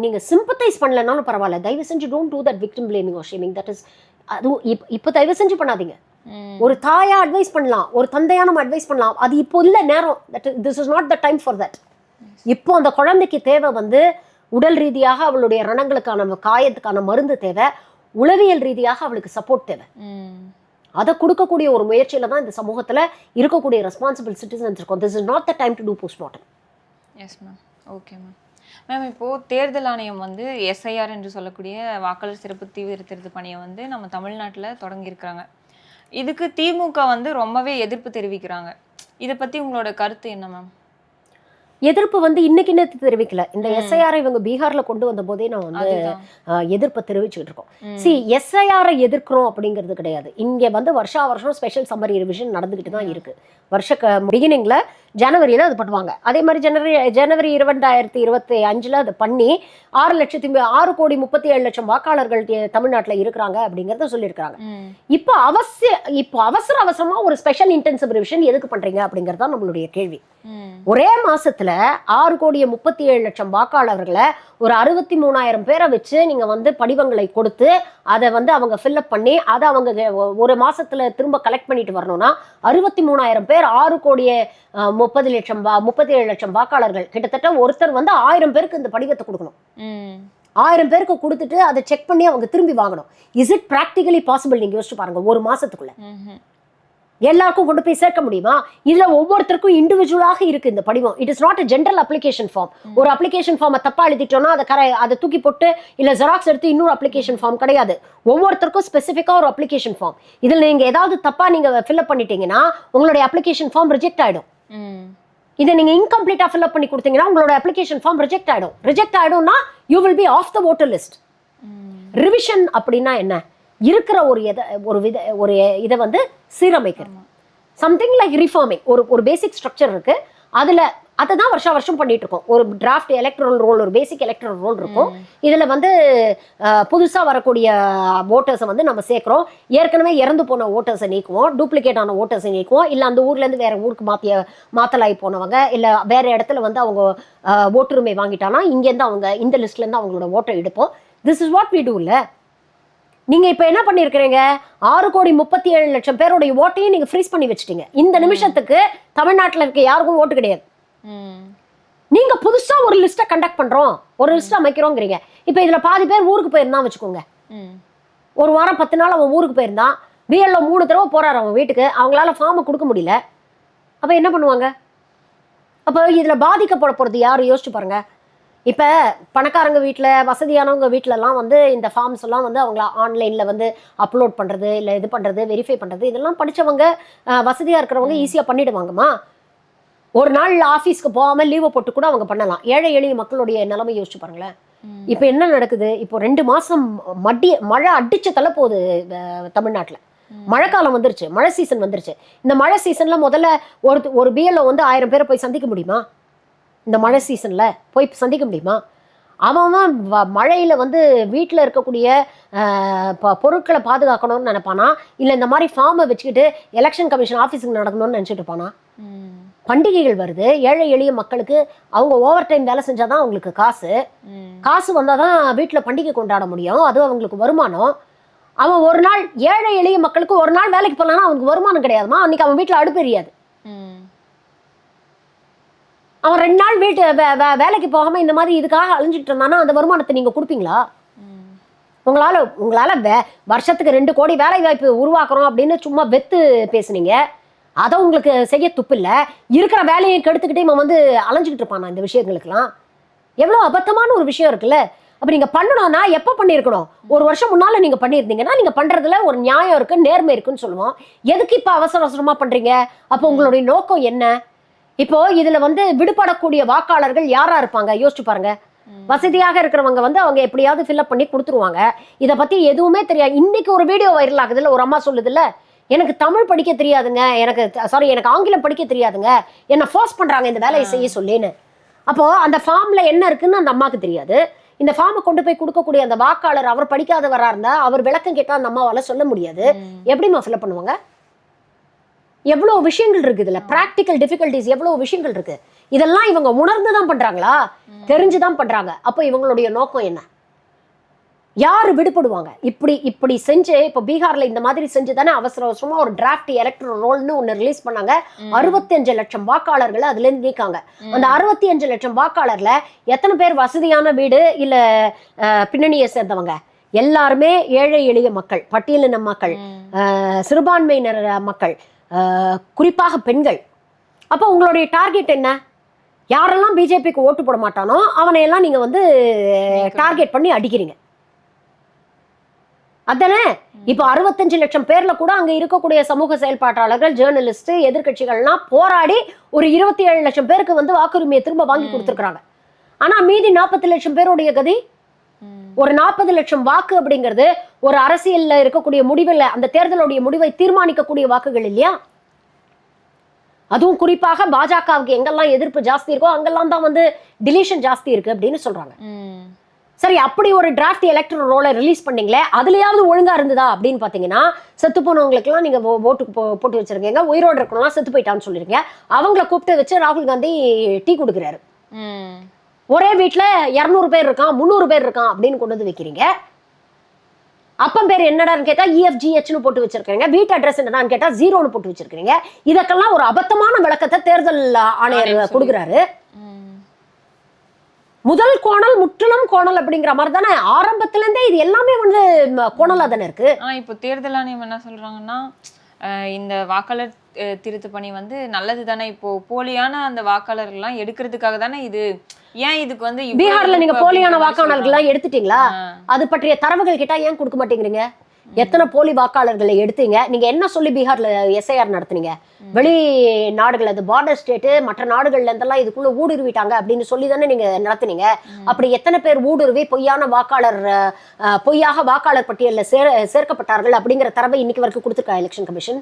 நீங்க சிம்பத்தைஸ் பண்ணலனாலும் பரவாயில்ல, தயவு செஞ்சு don't do that victim blaming or shaming. That is அதுவும் இப்போ தயவு செஞ்சு பண்ணாதீங்க. ஒரு தாயா அட்வைஸ் பண்ணலாம், ஒரு தந்தையா நம்ம அட்வைஸ் பண்ணலாம். அது இப்போ இல்ல நேரம். This is not the time for that. இப்போ அந்த குழந்தைக்கு தேவை வந்து உடல் ரீதியாக அவளுடைய ரணங்களுக்கான காயத்துக்கான மருந்து தேவை, உளவியல் ரீதியாக அவளுக்கு சப்போர்ட் தேவை. அதை கொடுக்கக்கூடிய ஒரு முயற்சியில தான் இந்த சமூகத்துல இருக்கக்கூடிய ரெஸ்பான்சிபிள் சிட்டிசன்ஸ் இருக்கும். This is not the time to do postmortem. Yes ma'am. Okay ma'am. Ma'am, இப்போ தேர்தல் ஆணையம் வந்து எஸ்ஐஆர் என்று சொல்லக்கூடிய வாக்காளர் சிறப்பு தீவிர திருத்த பணியை வந்து நம்ம தமிழ்நாட்டில் தொடங்கியிருக்கிறாங்க. இதுக்கு திமுக வந்து ரொம்பவே எதிர்ப்பு தெரிவிக்கிறாங்க. இதை பத்தி உங்களோட கருத்து என்ன மேம்? எதிர்ப்பு வந்து இன்னைக்கு தெரிவிக்கல. இந்த எஸ்ஐஆரை இவங்க பீகார்ல கொண்டு வந்த போதே நான் வந்து எதிர்ப்பை தெரிவிச்சுட்டு இருக்கோம். எஸ்ஐஆரை எதிர்க்கிறோம் அப்படிங்கிறது கிடையாது. இங்க வந்து வருஷம் ஸ்பெஷல் சம்மரி ரிவிஷன் நடந்துகிட்டு தான் இருக்கு. வருஷ பிகினிங்ல ஜனவரியில அது பண்ணுவாங்க. அதே மாதிரி ஜனவரி 2025 அதை பண்ணி 6,37,00,000 வாக்காளர்கள் தமிழ்நாட்டில் இருக்கிறாங்க அப்படிங்கறத சொல்லியிருக்காங்க. இப்போ அவசரமா ஒரு ஸ்பெஷல் இன்டென்சிவ் ரிவிஷன் எதுக்கு பண்றீங்க அப்படிங்கறத நம்மளுடைய கேள்வி. ஒரே மாசத்துல 6,37,00,000 வாக்காளர்களை ஒரு 63,000 பேரை வச்சு நீங்க வந்து படிவங்களை கொடுத்து அதை வந்து அவங்க ஃபில்அப் பண்ணி அதை அவங்க ஒரு மாசத்துல திரும்ப கலெக்ட் பண்ணிட்டு வரணும்னா 63,000 பேர் 6,30,00,000 வாக்காளர்கள், கிட்டத்தட்ட ஒருத்தர் வந்து 1000 பேருக்கு இந்த படிவத்தை கொடுக்கணும். 1000 பேருக்கு கொடுத்துட்டு அதை செக் பண்ணி அவங்க திரும்பி வாங்கணும். Is it practically possible? நீங்க யோசிச்சு பாருங்க. ஒரு மாசத்துக்குள்ள எல்லாருக்கும் கொண்டு போய் சேர்க்க முடியுமா? இதுல ஒவ்வொருத்தருக்கும் இண்டிவிஜுவலாக இருக்கு இந்த படிவம். It is not a general application form. ஒரு அப்ளிகேஷன் ஃபார்மை தப்பா எழுதிட்டோம்னா அதை தூக்கி போட்டு இல்ல ஜெராக்ஸ் எடுத்து இன்னொரு அப்ளிகேஷன் ஃபார்ம் கிடையாது. ஒவ்வொருத்தருக்கும் ஸ்பெசிஃபிக்கா ஒரு அப்ளிகேஷன் ஃபார்ம். இதுல நீங்க ஏதாவது தப்பா நீங்க ஃபில்அப் பண்ணிட்டீங்கன்னா உங்களுடைய அப்ளிகேஷன் ஃபார்ம் ரிஜெக்ட் ஆயிடும். இதை நீங்க இன்கம்ப்ளீட்டா ஃபில்அப் பண்ணி கொடுத்தீங்கன்னா உங்களோட அப்ளிகேஷன் ஃபார்ம் ரிஜெக்ட் ஆயிடும்னா you will be off the voter list. Revision அப்படின்னா என்ன? இருக்கிற ஒரு இதை வந்து சீரமைக்கிறது. Something like reforming. ஒரு பேசிக் ஸ்ட்ரக்சர் இருக்கு. அதை தான் வருஷம் பண்ணிட்டு இருக்கோம். ஒரு டிராஃப்ட் எலக்ட்ரல் ரோல், ஒரு பேசிக் எலக்ட்ரல் ரோல் இருக்கும். இதுல வந்து புதுசா வரக்கூடிய ஓட்டர்ஸை வந்து நம்ம சேர்க்கிறோம். ஏற்கனவே இறந்து போன ஓட்டர்ஸை நீக்குவோம், டூப்ளிகேட் ஆன ஓட்டர்ஸை நீக்குவோம். இல்ல அந்த ஊர்ல இருந்து வேற ஊருக்கு மாத்தலாகி போனவங்க, இல்ல வேற இடத்துல வந்து அவங்க ஓட்டுரிமை வாங்கிட்டானா இங்கேருந்து அவங்க இந்த லிஸ்ட்ல இருந்து அவங்களோட ஓட்டை எடுப்போம். This is what we do. இல்ல நீங்க இப்ப என்ன பண்ணிருக்கீங்க? 6,37,00,000 பேருடைய ஓட்டையும் நீங்க ஃப்ரீஸ் பண்ணி வச்சிட்டீங்க. இந்த நிமிஷத்துக்கு தமிழ்நாட்டில் இருக்க யாருக்கும் ஓட்டு கிடையாது. நீங்க புதுசா ஒரு லிஸ்ட்டை கண்டக்ட் பண்றோம், ஒரு லிஸ்ட் அமைக்கிறோங்கிறீங்க. இப்ப இதுல பாதி பேர் ஊருக்கு போயிருந்தா வச்சுக்கோங்க. ஒரு வாரம் 10 நாள் அவன் ஊருக்கு போயிருந்தான். பிஎல்ஓ 3 தடவை போறாரு அவங்க வீட்டுக்கு. அவங்களால ஃபார்ம் கொடுக்க முடியல. அப்ப என்ன பண்ணுவாங்க? அப்ப இதுல பாதிக்கப்பட போறது யாரு? யோசிச்சு பாருங்க. இப்போ பணக்காரங்க வீட்டில், வசதியானவங்க வீட்டிலலாம் வந்து இந்த ஃபார்ம்ஸ் எல்லாம் வந்து அவங்கள ஆன்லைனில் வந்து அப்லோட் பண்ணுறது, இல்லை இது பண்ணுறது, வெரிஃபை பண்ணுறது, இதெல்லாம் படித்தவங்க வசதியாக இருக்கிறவங்க ஈஸியாக பண்ணிடுவாங்கம்மா. ஒரு நாள் ஆஃபீஸ்க்கு போகாமல் லீவை போட்டு கூட அவங்க பண்ணலாம். ஏழை எளிய மக்களுடைய நிலைமை யோசிச்சு பாருங்களேன். இப்போ என்ன நடக்குது? இப்போ 2 மாதம் மழை அடிச்சு தள்ள போகுது தமிழ்நாட்டில். மழைக்காலம் வந்துருச்சு, மழை சீசன் வந்துருச்சு. இந்த மழை சீசனில் முதல்ல ஒரு பிஎல்ஓ வந்து 1000 பேரை போய் சந்திக்க முடியுமா? இந்த மழை சீசன்ல போய் சந்திக்க முடியுமா? அவன் மழையில வந்து வீட்டில் இருக்கக்கூடிய பொருட்களை பாதுகாக்கணும்னு நினைப்பானா, இல்லை இந்த மாதிரி ஃபார்மை வச்சுக்கிட்டு எலெக்ஷன் கமிஷன் ஆஃபீஸுக்கு நடக்கணும்னு நினச்சிட்டு இருப்பானா? பண்டிகைகள் வருது, ஏழை எளிய மக்களுக்கு அவங்க ஓவர் டைம் வேலை செஞ்சாதான் அவங்களுக்கு காசு வந்தாதான் வீட்டில் பண்டிகை கொண்டாட முடியும், அது அவங்களுக்கு வருமானம். அவன் ஒரு நாள் ஏழை எளிய மக்களுக்கு ஒரு நாள் வேலைக்கு போனான்னா அவனுக்கு வருமானம் கிடையாதுமா, அன்னைக்கு அவன் வீட்டில் அடுப்பு எரியாது. அவன் 2 நாள் வேலைக்கு போகாம இந்த மாதிரி இதுக்காக அழிஞ்சிட்டு இருந்தானா அந்த வருமானத்தை நீங்க கொடுப்பீங்களா? உங்களால வருஷத்துக்கு 2 கோடி வேலை வாய்ப்பு உருவாக்குறோம் அப்படின்னு சும்மா வெத்து பேசுனீங்க, அதை உங்களுக்கு செய்ய துப்பு இல்லை. இருக்கிற வேலையை கெடுத்துக்கிட்டே இவன் வந்து அலைஞ்சிக்கிட்டு இருப்பானா இந்த விஷயங்களுக்கெல்லாம்? எவ்வளோ அபத்தமான ஒரு விஷயம் இருக்குல்ல. அப்ப நீங்க பண்ணணும்னா எப்போ பண்ணியிருக்கணும்? 1 வருஷம் முன்னால நீங்க பண்ணியிருந்தீங்கன்னா நீங்க பண்றதுல ஒரு நியாயம் இருக்கு, நேர்மை இருக்குன்னு சொல்லுவோம். எதுக்கு இப்ப அவசர அவசரமா பண்றீங்க? அப்போ உங்களுடைய நோக்கம் என்ன? இப்போ இதுல வந்து விடுபடக்கூடிய வாக்காளர்கள் யாரா இருப்பாங்க யோசிச்சு பாருங்க. வசதியாக இருக்கிறவங்க வந்து அவங்க எப்படியாவது ஃபில்அப் பண்ணி கொடுத்துருவாங்க. இதை பத்தி எதுவுமே தெரியாது. இன்னைக்கு ஒரு வீடியோ வைரல் ஆகுதுல்ல, ஒரு அம்மா சொல்லுதுல்ல, எனக்கு தமிழ் படிக்க தெரியாதுங்க, எனக்கு ஆங்கிலம் படிக்க தெரியாதுங்க, என்ன ஃபோர்ஸ் பண்றாங்க இந்த வேலையை செய்ய சொல்லின்னு. அப்போ அந்த ஃபார்ம்ல என்ன இருக்குன்னு அந்த அம்மாவுக்கு தெரியாது. இந்த ஃபார்மை கொண்டு போய் கொடுக்கக்கூடிய அந்த வாக்காளர் அவர் படிக்காதவரா இருந்தா அவர் விளக்கம் கேட்டா அந்த அம்மாவால சொல்ல முடியாது. எப்படிமா ஃபில்அப் பண்ணுவாங்க? எவ்வளவு விஷயங்கள் இருக்கு இதுல, பிராக்டிக்கல் டிஃபிகல்டிஸ் எவ்வளவு விஷயங்கள் இருக்கு. இதெல்லாம் இவங்க உணர்ந்துதான் பண்றாங்களா, தெரிஞ்சுதான் பண்றாங்க? அப்போ இவங்களுடைய நோக்கம் என்ன? யாரு விடுபடுவாங்க? இப்படி செஞ்சு இப்ப பீகார்ல இந்த மாதிரி செஞ்சு தானே அவசர அவசரமா ஒரு டிராஃப்ட் எலக்ட்ரல் ரோல்னு ஒண்ணு ரிலீஸ் பண்ணாங்க. 65 லட்சம் வாக்காளர்களை அதுல இருந்து நீக்காங்க. அந்த 65 லட்சம் வாக்காளர்ல எத்தனை பேர் வசதியான வீடு இல்ல பின்னணியை சேர்ந்தவங்க? எல்லாருமே ஏழை எளிய மக்கள், பட்டியலின மக்கள், சிறுபான்மையினர் மக்கள், குறிப்பாக பெண்கள். அப்போ உங்களுடைய டார்கெட் என்ன? யாரெல்லாம் பிஜேபிக்கு ஓட்டு போட மாட்டானோ அவனை எல்லாம் நீங்க வந்து டார்கெட் பண்ணி அடிக்கிறீங்க அதானே? இப்போ 65 லட்சம் பேர்ல கூட அங்க இருக்கக்கூடிய சமூக செயல்பாட்டாளர்கள், ஜேர்னலிஸ்ட், எதிர்கட்சிகள்லாம் போராடி ஒரு 27 லட்சம் பேருக்கு வந்து வாக்குரிமையை திரும்ப வாங்கி கொடுத்துருக்காங்க. ஆனா மீதி 40 லட்சம் பேருடைய கதி? ஒரு 40 லட்சம் வாக்கு அப்படிங்கிறது ஒரு அரசியல்ல இருக்கக்கூடிய முடிவில், அந்த தேர்தலுடைய முடிவை தீர்மானிக்கக்கூடிய வாக்குகள் இல்லையா? அதுவும் குறிப்பாக பாஜகவுக்கு எங்கெல்லாம் எதிர்ப்பு ஜாஸ்தி இருக்கோ அங்கெல்லாம் தான் வந்து டிலீஷன் ஜாஸ்தி இருக்கு அப்படின்னு சொல்றாங்க. சரி, அப்படி ஒரு டிராஃப்ட் எலக்ட்ரல் ரோலை ரிலீஸ் பண்ணீங்களே, அதுலயாவது ஒழுங்கா இருந்ததா அப்படின்னு பாத்தீங்கன்னா, செத்து போனவங்களுக்குலாம் நீங்க ஓட்டுக்கு போட்டு வச்சிருக்கீங்க, உயிரோடு இருக்கணும்லாம் செத்து போயிட்டான்னு சொல்லிருக்கீங்க. அவங்கள கூப்பிட்டு வச்சு ராகுல் காந்தி டீ கொடுக்குறாரு. ஒரே வீட்டுல 200 பேர் இருக்கான், 300 பேர் இருக்கான் அப்படின்னு கொண்டு வந்து வைக்கிறீங்க. அப்பம் பேர் என்னடான்னு கேட்டா EFGHன்னு போட்டு வச்சிருக்கீங்க. வீட்டு அட்ரஸ் என்னடான்னு கேட்டா 0ன்னு போட்டு வச்சிருக்கீங்க. இதற்கெல்லாம் ஒரு அபத்தமான விளக்கத்தை தேர்தல் ஆணையர் கொடுக்குறாரு. முதல் கோணல் முற்றிலும் கோணல் அப்படிங்கிற மாதிரி தானே ஆரம்பத்துல இருந்தே இது எல்லாமே வந்து கோணலா தானே இருக்கு. இப்போ தேர்தல் ஆணையம் என்ன சொல்றாங்கன்னா, இந்த வாக்காளர் திருத்த பணி வந்து நல்லது தானே, இப்போ போலியான அந்த வாக்காளர்கள்லாம் எடுக்கிறதுக்காக தானே இது. ஏன் இதுக்கு வந்து பீகார்ல நீங்க போலியான வாக்காளர்கள்லாம் எடுத்துட்டீங்களா? அது பற்றிய தரவுகள் கேட்டா ஏன் கொடுக்க மாட்டேங்கிறீங்க? எத்தனை போலி வாக்காளர்களை எடுத்தீங்க? நீங்க என்ன சொல்லி பீகார்ல SIR நடத்துனீங்க? வெளி நாடுகள், அது பார்டர் ஸ்டேட்டு, மற்ற நாடுகள்ல இருந்தெல்லாம் இதுக்குள்ள ஊடுருவிட்டாங்க அப்படின்னு சொல்லி தானே நீங்க நடத்துனீங்க. அப்படி எத்தனை பேர் ஊடுருவி பொய்யாக வாக்காளர் பட்டியலில் சேர்க்கப்பட்டார்கள் அப்படிங்கிற தரவை இன்னைக்கு வரைக்கும் கொடுத்துருக்கா எலெக்ஷன் கமிஷன்?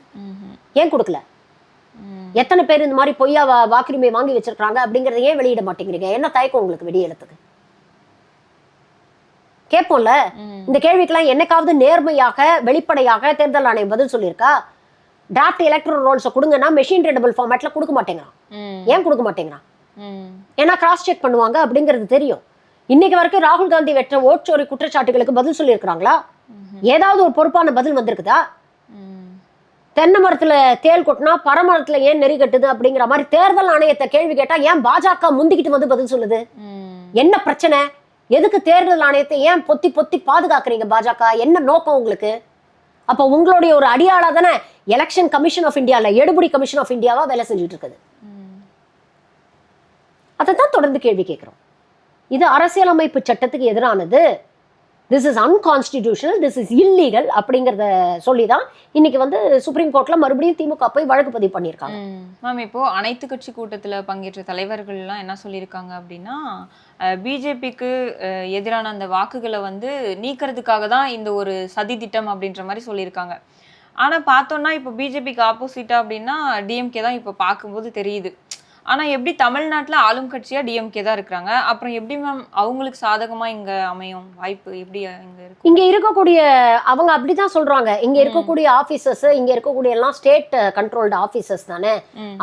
ஏன் கொடுக்கல? எத்தனை பேர் இந்த மாதிரி பொய்யா வாக்குரிமை வாங்கி வச்சிருக்காங்க அப்படிங்கறத ஏன் வெளியிட மாட்டேங்கிறீங்க? என்ன தயக்கம் உங்களுக்கு வெளியிடத்துக்கு? கேட்போம்ல. இந்த கேள்விக்கெல்லாம் என்னைக்காவது நேர்மையாக வெளிப்படையாக தேர்தல் ஆணையம் பதில் சொல்லியிருக்கா? டிராஃப்ட் எலக்ட்ரல் ரோல்ஸை கொடுங்கன்னா மெஷின் ரீடபிள் ஃபார்மேட்ல கொடுக்க மாட்டேங்கிறான். ஏன் கொடுக்க மாட்டேங்கிறான்? ஏன்னா கிராஸ் செக் பண்ணுவாங்க அப்படிங்கிறது தெரியும். இன்னைக்கு வரைக்கும் ராகுல் காந்தி வெற்ற ஓட்சோரி குற்றச்சாட்டுகளுக்கு பதில் சொல்லியிருக்கிறாங்களா? ஏதாவது ஒரு பொறுப்பான பதில் வந்திருக்குதா? தென்னை மரத்துல தேல் கொட்டினா பரமரத்துல ஏன் நெறி கட்டுது அப்படிங்கிற மாதிரி தேர்தல் ஆணையத்தை கேள்வி கேட்டா ஏன் பாஜக முந்திக்கிட்டு வந்து பதில் சொல்லுது? என்ன பிரச்சனை? எதுக்கு தேர்தல் ஆணையத்தை ஏன் பொத்தி பாதுகாக்கிறீங்க பாஜக? என்ன நோக்கம் உங்களுக்கு? அப்ப உங்களுடைய ஒரு அடியாளா தானே எலெக்ஷன் கமிஷன் ஆஃப் இந்தியால, எடுபடி கமிஷன் ஆஃப் இந்தியாவா வேலை செஞ்சுட்டு இருக்குது. அதைத்தான் தொடர்ந்து கேள்வி கேட்கிறோம். இது அரசியலமைப்பு சட்டத்துக்கு எதிரானது, this is unconstitutional, this is illegal அப்படிங்கிறத சொல்லிதான் இன்னைக்கு வந்து சுப்ரீம் கோர்ட்ல மறுபடியும் திமுக போய் வழக்கு பதிவு பண்ணியிருக்காங்க. மேம், இப்போ அனைத்து கட்சி கூட்டத்தில் பங்கேற்ற தலைவர்கள்லாம் என்ன சொல்லியிருக்காங்க அப்படின்னா, பிஜேபிக்கு எதிரான அந்த வாக்குகளை வந்து நீக்கிறதுக்காக தான் இந்த ஒரு சதி திட்டம் அப்படின்ற மாதிரி சொல்லியிருக்காங்க. ஆனால் பார்த்தோன்னா இப்போ பிஜேபிக்கு ஆப்போசிட்டா அப்படின்னா டிஎம்கே தான் இப்போ பார்க்கும்போது தெரியுது. ஆனா எப்படி தமிழ்நாட்டுல ஆளும் கட்சியா டிஎம்கே தான் இருக்கிறாங்க, அப்புறம் எப்படி மேம் அவங்களுக்கு சாதகமா இங்க அமையும் வாய்ப்பு எப்படி இங்க இருக்கு? இங்க இருக்கக்கூடிய அவங்க அப்படிதான் சொல்றாங்க. இங்க இருக்கக்கூடிய ஆபீசர்ஸ், இங்க இருக்கக்கூடிய எல்லாம் ஸ்டேட் கண்ட்ரோல்டு ஆபீசர்ஸ் தானே.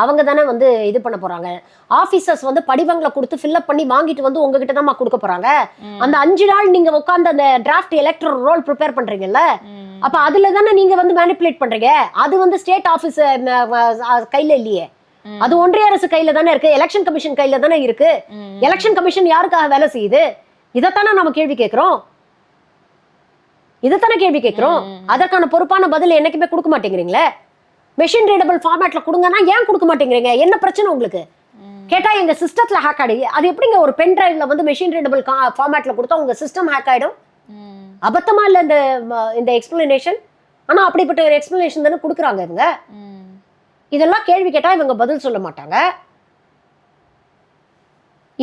அவங்க தானே வந்து இது பண்ண போறாங்க. ஆபீசர்ஸ் வந்து படிவங்களை கொடுத்து ஃபில்அப் பண்ணி வாங்கிட்டு வந்து உங்ககிட்ட தான் கொடுக்க போறாங்க. அந்த 5 நாள் நீங்க உட்கார்ந்து அந்த டிராஃப்ட் எலக்டரல் ரோல் ப்ரிப்பேர் பண்றீங்கல்ல, அப்ப அதுல தானே நீங்க வந்து மேனிபுலேட் பண்றீங்க. அது வந்து ஸ்டேட் ஆபீஸ் கையில இல்லையே, அது ஒன்றிய அரசு கையில தானே இருக்கு. எலெக்ஷன் கமிஷன் கையில தானே இருக்கு. எலெக்ஷன் கமிஷன் யாருக்காக வேலை செய்யுது? இதைத்தானே நம்ம கேள்வி கேட்கிறோம். இதைத்தானே கேள்வி கேட்கிறோம். அதற்கான பொறுப்பான பதில் என்னைக்குமே கொடுக்க மாட்டேங்கிறீங்களே. மெஷின் ரீடபிள் ஃபார்மேட்ல கொடுங்கன்னா ஏன் கொடுக்க மாட்டேங்கிறீங்க? என்ன பிரச்சனை உங்களுக்கு? கேட்டா எங்க சிஸ்டத்துல ஹேக் ஆடி, அது எப்படிங்க ஒரு பென் டிரைவ்ல வந்து மெஷின் ரீடபிள் ஃபார்மேட்ல கொடுத்தா உங்க சிஸ்டம் ஹேக் ஆயிடும்? அபத்தமா இல்ல இந்த எக்ஸ்பிளனேஷன்? ஆனா அப்படிப்பட்ட ஒரு எக்ஸ்பிளனேஷன் தானே கொடுக்குறாங்க இவங்க. இதெல்லாம் கேள்வி கேட்டா இவங்க பதில் சொல்ல மாட்டாங்க.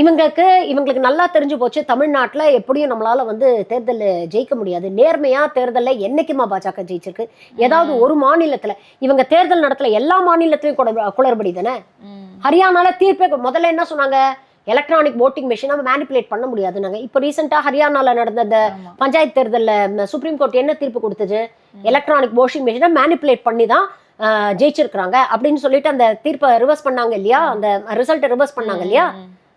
இவங்களுக்கு நல்லா தெரிஞ்சு போச்சு, தமிழ்நாட்டுல எப்படியும் நம்மளால வந்து தேர்தலில் ஜெயிக்க முடியாது. நேர்மையா தேர்தலில் என்னைக்குமா பாஜக ஜெயிச்சிருக்கு? ஏதாவது ஒரு மாநிலத்துல இவங்க தேர்தல் நடத்தல, எல்லா மாநிலத்திலையும் குளறுபடி தானே. ஹரியானால தீர்ப்பே முதல்ல என்ன சொன்னாங்க, எலக்ட்ரானிக் voting மெஷினை மேனிபுலேட் பண்ண முடியாதுன்னாங்க. இப்போ ரீசெண்டா ஹரியானால நடந்த அந்த பஞ்சாயத்து தேர்தலில் சுப்ரீம் கோர்ட் என்ன தீர்ப்பு கொடுத்தது? எலக்ட்ரானிக் voting மெஷினை மேனிபுலேட் பண்ணி தான் ஜெயிச்சிருக்கிறாங்க அப்படின்னு சொல்லிட்டு அந்த தீர்ப்பை ரிவர்ஸ் பண்ணாங்க இல்லையா, அந்த ரிசல்ட்டை ரிவர்ஸ் பண்ணாங்க இல்லையா.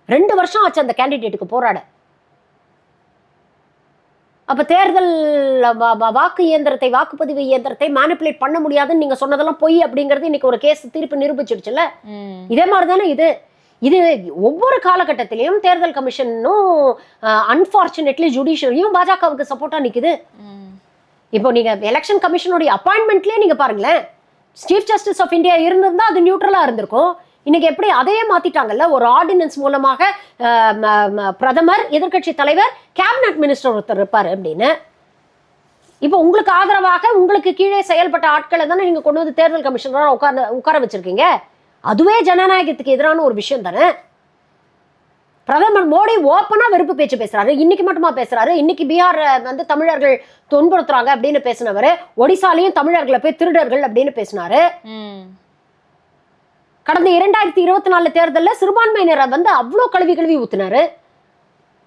2 வருஷம் ஆச்சு அந்த கேண்டிடேட்டுக்கு போராட. அப்ப தேர்தல் வாக்கு இயந்திரத்தை, வாக்குப்பதிவு இயந்திரத்தை மேனிபுலேட் பண்ண முடியாதுன்னு நீங்க சொன்னதெல்லாம் பொய் அப்படிங்கிறது இன்னைக்கு ஒரு கேஸ் தீர்ப்பு நிரூபிச்சிடுச்சுல்ல. இதே மாதிரிதானே இது ஒவ்வொரு காலகட்டத்திலையும் தேர்தல் கமிஷனும் அன்பார்ச்சுனேட்லி ஜுடிஷியரியும் பாஜகவுக்கு சப்போர்ட்டா நிக்குது. இப்போ நீங்க எலெக்ஷன் கமிஷனுடைய அப்பாயின்மெண்ட்லயே நீங்க பாருங்களேன், சீஃப் ஜஸ்டிஸ் ஆஃப் இந்தியா இருந்திருந்தா அது நியூட்ரலா இருந்திருக்கும். இன்னைக்கு எப்படி அதையே மாத்திட்டாங்கல்ல. ஒரு ஆர்டினன்ஸ் மூலமாக பிரதமர், எதிர்கட்சி தலைவர், கேபினட் மினிஸ்டர் ஒருத்தர் இருப்பாரு அப்படின்னு. இப்போ உங்களுக்கு ஆதரவாக உங்களுக்கு கீழே செயல்பட்ட ஆட்களை தானே நீங்க கொண்டு வந்து தேர்தல் கமிஷனரா உட்கார வச்சிருக்கீங்க. அதுவே ஜனநாயகத்துக்கு எதிரான ஒரு விஷயம் தானே. பிரதமர் மோடி ஓப்பனா வெறுப்பு பேச்சு பேசுறாரு. இன்னைக்கு மட்டுமா பேசுறாரு? இன்னைக்கு பீகார் வந்து தமிழர்கள் துன்புறுத்துறாங்க அப்படின்னு பேசினவரு, ஒடிசாலையும் தமிழர்களை போய் திருடர்கள் அப்படின்னு பேசினாரு. கடந்த 2024 தேர்தலில் சிறுபான்மையினரை வந்து அவ்வளோ கழுவி ஊத்துனாரு.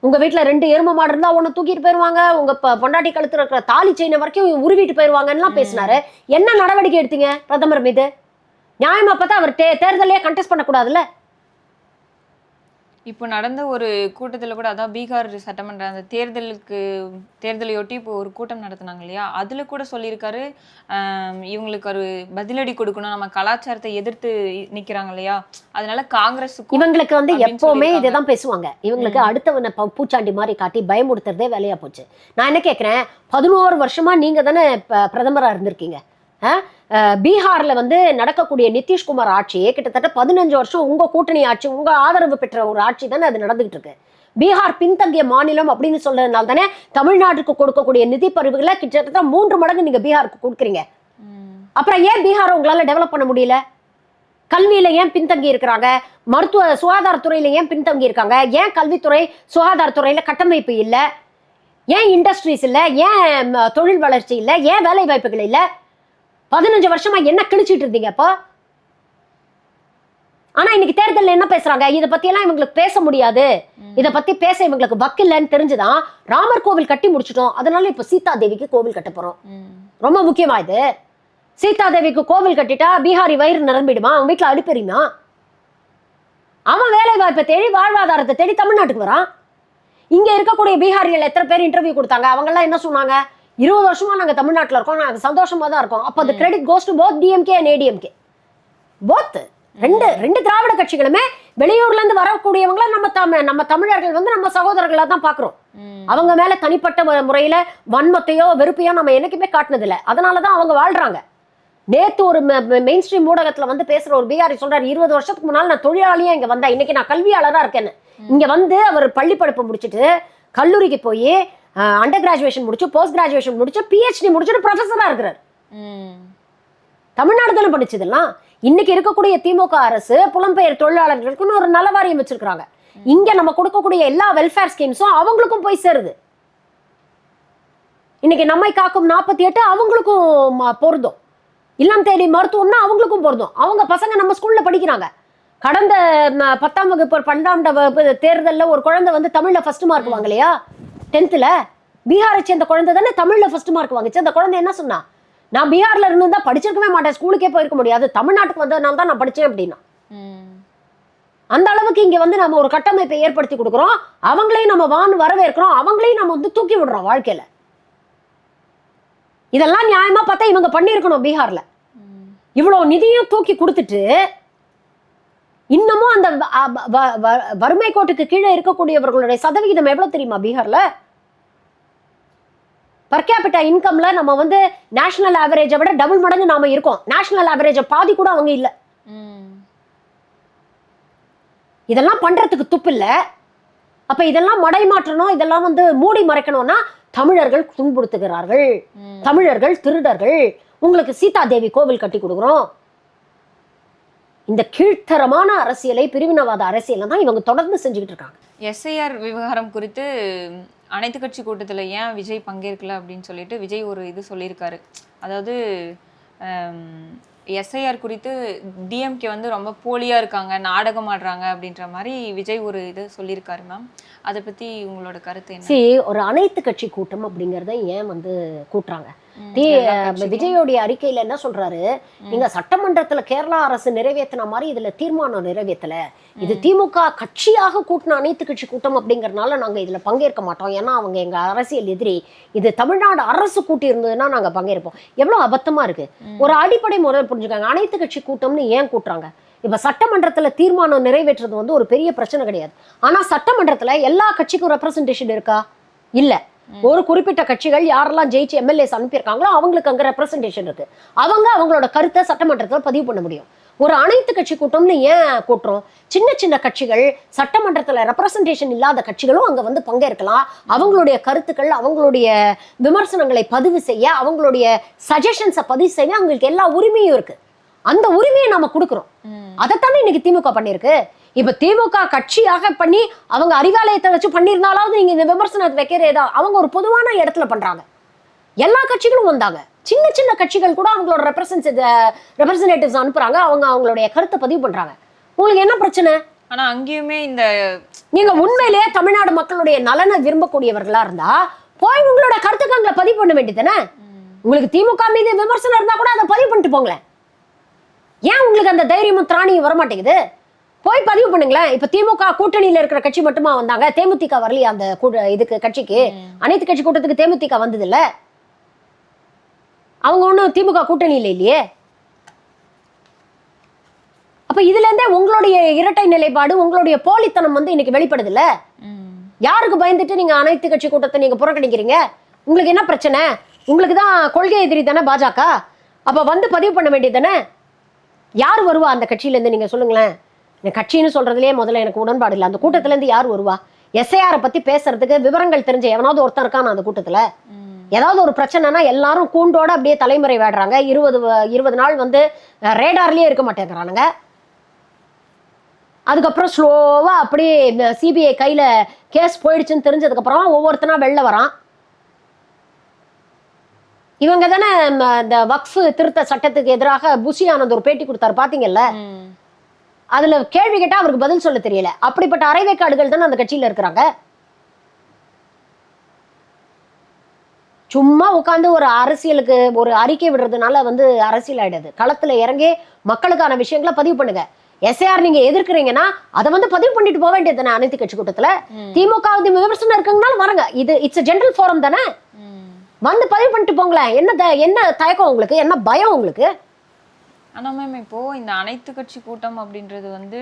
உங்க வீட்டுல 2 எரும மாடு இருந்தா ஒன்னு தூக்கிட்டு போயிருவாங்க, உங்க பொண்டாட்டி கழுத்துல இருக்கிற தாலி செயினை வரைக்கும் உருவிட்டு போயிருவாங்கன்னு பேசினாரு. என்ன நடவடிக்கை எடுத்தீங்க பிரதமர் மீது? நியாயமா பார்த்தா அவர் தேர்தலையே கண்டெஸ்ட் பண்ணக்கூடாதுல்ல. இப்போ நடந்த ஒரு கூட்டத்தில் கூட, அதான் பீகார் சட்டமன்ற அந்த தேர்தலையொட்டி இப்போ ஒரு கூட்டம் நடத்தினாங்க இல்லையா, அதுல கூட சொல்லியிருக்காரு இவங்களுக்கு ஒரு பதிலடி கொடுக்கணும், நம்ம கலாச்சாரத்தை எதிர்த்து நிக்கிறாங்க இல்லையா, அதனால காங்கிரஸ் இவங்களுக்கு வந்து எப்பவுமே இதைதான் பேசுவாங்க. இவங்களுக்கு அடுத்தவனை பூச்சாண்டி மாதிரி காட்டி பயமுறுத்துறதே வேலையா போச்சு. நான் என்ன கேட்கிறேன், 11 வருஷமா நீங்க தானே பிரதமரா இருந்திருக்கீங்க. பீகார்ல வந்து நடக்கக்கூடிய நிதிஷ்குமார் ஆட்சி கிட்டத்தட்ட 15 வருஷம் உங்க கூட்டணி ஆட்சி, உங்க ஆதரவு பெற்ற ஒரு ஆட்சி தானே அது நடந்துகிட்டு இருக்கு. பீகார் பின்தங்கிய மாநிலம் அப்படின்னு சொல்றதுனால தானே தமிழ்நாட்டுக்கு கொடுக்கக்கூடிய நிதி பரிவுகளை கிட்டத்தட்ட 3 மடங்கு நீங்க பீகாருக்கு கொடுக்குறீங்க. அப்புறம் ஏன் பீகாரை உங்களால டெவலப் பண்ண முடியல? கல்வியில ஏன் பின்தங்கி இருக்கிறாங்க? மருத்துவ சுகாதாரத்துறையில ஏன் பின்தங்கி இருக்காங்க? ஏன் கல்வித்துறை சுகாதாரத்துறையில கட்டமைப்பு இல்லை? ஏன் இண்டஸ்ட்ரீஸ் இல்லை? ஏன் தொழில் வளர்ச்சி இல்லை? ஏன் வேலை வாய்ப்புகள் இல்லை? 15 வருஷமா என்ன கிழிச்சிட்டு இருந்தீங்க அப்போ? ஆனா இன்னைக்கு தேர்தலில் என்ன பேசுறாங்க? இதை பத்தி எல்லாம் இவங்களுக்கு பேச முடியாது, இதை பத்தி பேச இவங்களுக்கு வக்கில்லைன்னு தெரிஞ்சுதான் ராமர் கோவில் கட்டி முடிச்சிட்டோம், அதனால இப்ப சீதா தேவிக்கு கோவில் கட்ட போறோம். ரொம்ப முக்கியமா இது. சீதா தேவிக்கு கோவில் கட்டிட்டா பீகாரி வயிறு நிரம்பிடுமா? அவன் வீட்டுல அடுப்பெரியுமா? அவன் வேலை வாய்ப்பை தேடி, வாழ்வாதாரத்தை தேடி தமிழ்நாட்டுக்கு வரான். இங்க இருக்கக்கூடிய பீகாரிகள் எத்தனை பேர் இன்டர்வியூ கொடுத்தாங்க? அவங்க எல்லாம் என்ன சொன்னாங்க? 20 வருஷமா நாங்க தமிழ்நாட்டில் இருக்கோம், நாங்க சந்தோஷமா தான் இருக்கோம். அப்போ அந்த credit goes to both DMK and ADMK. Both ரெண்டு திராவிட கட்சிகளுமே வெளியூர்ல இருந்து வரக்கூடியவங்கள நம்ம தமிழர்கள் வந்து நம்ம சகோதரர்களா தான் பாக்குறோம். அவங்க மேல தனிப்பட்ட முறையில வன்மத்தையோ வெறுப்பையோ நம்ம என்னைக்குமே காட்டினது இல்லை. அதனாலதான் அவங்க வாழ்றாங்க. நேத்து ஒரு மெயின் ஸ்ட்ரீம் ஊடகத்துல வந்து பேசுற ஒரு பீகாரி சொல்றாரு, 20 வருஷத்துக்கு முன்னால் நான் தொழிலாளியா இங்க வந்தேன், இன்னைக்கு நான் கல்வியாளரா இருக்கேன்னு. இங்க வந்து அவர் பள்ளி படிப்பு முடிச்சுட்டு கல்லூரிக்கு போய் அண்டர் கிராஜுவேஷன் முடிச்சு, போஸ்ட் கிராஜுவேஷன் முடிச்சு, பிஹெச்டி முடிச்சுட்டு ப்ரொஃபஸரா இருக்கிறார். தமிழ்நாடு தானே படிச்சதெல்லாம். இன்னைக்கு இருக்கக்கூடிய திமுக அரசு புலம்பெயர் தொழிலாளர்களுக்குன்னு ஒரு நல வாரியம் வச்சிருக்காங்க. இங்க நம்ம கொடுக்கக்கூடிய எல்லா வெல்ஃபேர் ஸ்கீம்ஸும் அவங்களுக்கும் போய் சேருது. இன்னைக்கு நம்மை காக்கும் 48 அவங்களுக்கும் பொருந்தும். இல்லம் தேடி மருத்துவம்னா அவங்களுக்கும் பொருந்தும். அவங்க பசங்க நம்ம ஸ்கூல்ல படிக்கிறாங்க. கடந்த 10ஆம் வகுப்பு 12ஆம் வகுப்பு தேர்தலில் ஒரு குழந்தை வந்து தமிழ்ல ஃபர்ஸ்ட் மார்க் வாங்கலையா? 10th பீகாரை சேர்ந்த குழந்தை தானே தமிழ்ல ஃபர்ஸ்ட் மார்க் வாங்குச்சு. அந்த குழந்தை என்ன சொன்னா, நான் பீகார்ல இருந்து தான் படிச்சிருக்கவே மாட்டேன், ஸ்கூலுக்கே போயிருக்க முடியாது, தமிழ்நாட்டுக்கு வந்ததுனால தான் நான் படிச்சேன் அப்படின்னா. அந்த அளவுக்கு இங்க வந்து நம்ம ஒரு கட்டமைப்பை ஏற்படுத்தி கொடுக்குறோம், அவங்களையும் நம்ம வரவேற்கிறோம், அவங்களையும் நம்ம வந்து தூக்கி விடுறோம் வாழ்க்கையில. இதெல்லாம் நியாயமா பார்த்தா இவங்க பண்ணியிருக்கணும். பீகார்ல இவ்வளவு நிதியும் தூக்கி கொடுத்துட்டு இன்னமும் அந்த வறுமை கோட்டுக்கு கீழே இருக்கக்கூடியவர்களுடைய சதவிகிதம் எவ்வளவு தெரியுமா பீகார்ல? பர் கேபிட்டா இன்கம்ல நம்ம வந்து நேஷனல் ஆவரேஜை விட டபுள் மடங்கு நாம இருக்கோம். நேஷனல் ஆவரேஜை பாதி கூட அவங்க இல்ல. இதெல்லாம் பண்றதுக்கு துப்பு இல்ல. அப்ப இதெல்லாம் மடை மாற்றணும், இதெல்லாம் வந்து மூடி மறைக்கணும்னா தமிழர்கள் துன்புறுத்துகிறார்கள், தமிழர்கள் திருடர்கள், உங்களுக்கு சீதா தேவி கோவில் கட்டி கொடுக்குறோம். இந்த கீழ்த்தரமான அரசியலை, பிரிவினவாத அரசியலை தான் இவங்க தொடர்ந்து செஞ்சுக்கிட்டு இருக்காங்க. எஸ்ஐஆர் விவகாரம் குறித்து அனைத்து கட்சி கூட்டத்தில் ஏன் விஜய் பங்கேற்கல அப்படின்னு சொல்லிட்டு விஜய் ஒரு இது சொல்லியிருக்காரு. அதாவது எஸ்ஐஆர் குறித்து டிஎம்கே வந்து ரொம்ப போலியாக இருக்காங்க, நாடகம் ஆடுறாங்க அப்படின்ற மாதிரி விஜய் ஒரு இது சொல்லியிருக்காரு மேம். அதை பற்றி உங்களோட கருத்து என்ன? சரி, ஒரு அனைத்து கட்சி கூட்டம் அப்படிங்கிறத ஏன் வந்து கூட்டுறாங்க? விஜயோடைய அறிக்கையில என்ன சொல்றாரு, நீங்க சட்டமன்றத்துல கேரளா அரசு நிறைவேற்றின மாதிரி இதுல தீர்மானம் நிறைவேற்றல, இது திமுக கட்சியாக கூட்டின அனைத்து கட்சி கூட்டம் அப்படிங்கறதுனால நாங்க இதுல பங்கேற்க மாட்டோம், ஏன்னா அவங்க எங்க அரசியல் எதிரி, இது தமிழ்நாடு அரசு கூட்டி இருந்ததுன்னா நாங்க பங்கேற்போம். எவ்வளவு அபத்தமா இருக்கு. ஒரு அடிப்படை முதல் புரிஞ்சுக்காங்க, அனைத்து கட்சி கூட்டம்னு ஏன் கூட்டுறாங்க? இப்ப சட்டமன்றத்துல தீர்மானம் நிறைவேற்றுறது வந்து ஒரு பெரிய பிரச்சனை கிடையாது. ஆனா சட்டமன்றத்துல எல்லா கட்சிக்கும் ரெப்ரசன்டேஷன் இருக்கா? இல்ல. ஒரு குறிப்பிட்ட கட்சிகள் யாரெல்லாம் ஜெயிச்சு எம்எல்ஏஸ் அனுப்பியிருக்காங்களோ அவங்களுக்கு அங்க ரெப்ரசன்டேஷன் இருக்கு. அவங்க அவங்களோட கருத்தை சட்டமன்றத்தில் பதிவு பண்ண முடியும். ஒரு அனைத்து கட்சி கூட்டம்னு ஏன் கூட்டுறோம்? சின்ன சின்ன கட்சிகள், சட்டமன்றத்தில் ரெப்ரசன்டேஷன் இல்லாத கட்சிகளும் அங்க வந்து பங்கேற்கலாம். அவங்களுடைய கருத்துக்கள், அவங்களுடைய விமர்சனங்களை பதிவு செய்ய, அவங்களுடைய சஜஷன்ஸை பதிவு செய்ய அவங்களுக்கு எல்லா உரிமையும் இருக்கு. அந்த உரிமையை நாம கொடுக்குறோம். அதைத்தானே இன்னைக்கு திமுக பண்ணிருக்கு. இப்ப திமுக கட்சியாக பண்ணி அவங்க அறிவாலயத்தை வச்சு பண்ணியிருந்தாலாவது நீங்க இந்த விமர்சனத்தை வைக்கிறதா? அவங்க ஒரு பொதுவான இடத்துல பண்றாங்க. எல்லா கட்சிகளும் வந்தாங்க, சின்ன சின்ன கட்சிகள் கூட அவங்களோட ரெப்ரசன்டேட்டிவ்ஸ் அனுப்புறாங்க, அவங்க அவங்களுடைய கருத்தை பதிவு பண்றாங்க. உங்களுக்கு என்ன பிரச்சனை? ஆனா அங்கேயுமே இந்த நீங்க உண்மையிலேயே தமிழ்நாடு மக்களுடைய நலனை விரும்பக்கூடியவர்களா இருந்தா போய் உங்களோட கருத்துக்களை பதிவு பண்ண வேண்டியதுதானே? உங்களுக்கு திமுக மீது விமர்சனம் இருந்தா கூட அதை பதிவு பண்ணிட்டு போங்களேன். ஏன் உங்களுக்கு அந்த தைரியமும் திராணியும் வரமாட்டேங்குது? போய் பதிவு பண்ணுங்களேன். இப்ப திமுக கூட்டணியில இருக்கிற கட்சி மட்டுமா வந்தாங்க? தேமுதிக வரலையா அந்த இதுக்கு கட்சிக்கு? அனைத்து கட்சி கூட்டத்துக்கு தேமுதிக வந்தது இல்ல. அவங்க ஒண்ணும் திமுக கூட்டணியில இல்லையே. அப்ப இதுல இருந்தே உங்களுடைய இரட்டை நிலைப்பாடு, உங்களுடைய போலித்தனம் வந்து இன்னைக்கு வெளிப்படுது இல்ல. யாருக்கு பயந்துட்டு நீங்க அனைத்து கட்சி கூட்டத்தை நீங்க புறக்கணிக்கிறீங்க? உங்களுக்கு என்ன பிரச்சனை? உங்களுக்கு தான் கொள்கை எதிரி தானே பாஜக. அப்ப வந்து பதிவு பண்ண வேண்டியது தானே. யார் வருவா அந்த கட்சியில இருந்து? நீங்க சொல்லுங்களேன். கட்சின்னு சொல்றதுலயே முதல்ல எனக்கு உடன்பாடு இல்லை. அந்த கூட்டத்துல இருந்து யார் வருவா? எஸ்ஐஆர் பத்தி பேசுறதுக்கு விவரங்கள் தெரிஞ்ச எவனாவது ஒருத்தன் இருக்கான் அந்த கூட்டத்துல? ஏதாவது ஒரு பிரச்சனைனா எல்லாரும் கூண்டோட அப்படியே தலைமுறை வேடுறாங்க. 20 நாள் வந்து ரேடார்லயே இருக்க மாட்டேங்கிறானுங்க. அதுக்கப்புறம் ஸ்லோவா அப்படியே சிபிஐ கையில கேஸ் போயிடுச்சுன்னு தெரிஞ்சதுக்கு அப்புறம் ஒவ்வொருத்தனா வெளில வரான். இவங்க தானே இந்த வக்ஃப் திருத்த சட்டத்துக்கு எதிராக புஷி ஆனந்த் ஒரு பேட்டி கொடுத்தாரு, பாத்தீங்கல்ல? அதுல கேள்வி கேட்டா அவருக்கு பதில் சொல்ல தெரியல. அப்படிப்பட்ட அரைவேக்காடுகள் தானே அந்த கட்சியில இருக்கிறாங்க. சும்மா உட்காந்து ஒரு அரசியலுக்கு ஒரு அறிக்கை விடுறதுனால வந்து அரசியல் ஆயிடுது. களத்துல இறங்கி மக்களுக்கான விஷயங்களை பதிவு பண்ணுங்க. எஸ்ஐஆர் நீங்க எதிர்க்கிறீங்கன்னா அதை வந்து பதிவு பண்ணிட்டு போக வேண்டியது தானே அனைத்து கட்சி கூட்டத்துல. திமுக விமர்சனம் இருக்குங்கனாலும் வரங்க. இது இட்ஸ் ஜெனரல் ஃபோரம் தானே, வந்து பதிவு பண்ணிட்டு போங்களேன். என்ன தயக்கம் உங்களுக்கு? என்ன பயம் உங்களுக்கு? ஆனா மேம் இப்போ இந்த அனைத்து கட்சி கூட்டம் அப்படின்றது வந்து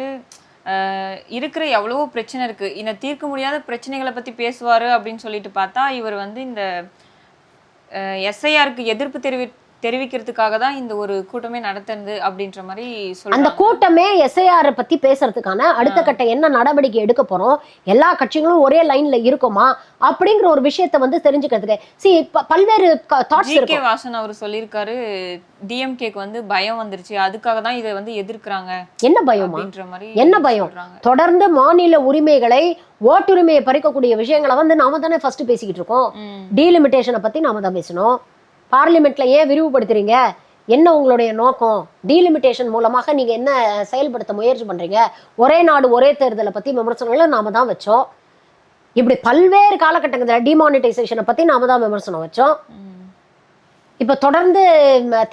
இருக்கிற எவ்வளவோ பிரச்சனை இருக்கு. இந்த தீர்க்க முடியாத பிரச்சனைகளை பத்தி பேசுவாரு அப்படின்னு சொல்லிட்டு பார்த்தா இவர் வந்து இந்த எஸ்ஐஆருக்கு எதிர்ப்பு தெரிவிக்கிறதுக்காக தான் இந்த ஒரு கூட்டமே நடத்துறது அப்படின்ற மாதிரி சொல்றாங்க. அந்த கூட்டமே எஸ்ஐஆர் பத்தி பேசுறதுக்கான அடுத்த கட்ட என்ன நடவடிக்கை எடுக்க போறோம், எல்லா கட்சிகளும் ஒரே லைன்ல இருக்குமா அப்படிங்கிற ஒரு விஷயத்தை வந்து தெரிஞ்சுக்கிறதுக்கு பல்வேறு தாட்ஸ் இருக்கு. ஜி.கே. வாசன் அவர் சொல்லியிருக்காரு, டிஎம்கேக்கு வந்து பயம் வந்துருச்சு, அதுக்காக தான் இதை வந்து எதிர்க்கிறாங்க. என்ன பயம்? என்ன பயம்? தொடர்ந்து மாநில உரிமைகளை, ஓட்டுரிமையை பறிக்கக்கூடிய விஷயங்களை வந்து நாம தானே ஃபர்ஸ்ட் பேசிக்கிட்டு இருக்கோம். டீலிமிட்டேஷனை பத்தி நாம தான் பேசணும். பார்லிமெண்ட்ல ஏன் விரிவுபடுத்துறீங்க? என்ன உங்களுடைய நோக்கம், டீலிமிட்டேஷன் மூலமாக நீங்க என்ன செயல்படுத்த முயற்சி பண்றீங்க, ஒரே நாடு ஒரே தேர்தலை பத்தி விமர்சனங்களை நாம தான் வச்சோம். இப்படி பல்வேறு காலகட்டங்களில் டிமானிட்டைசேஷனை பத்தி நாம தான் விமர்சனம் வச்சோம். இப்ப தொடர்ந்து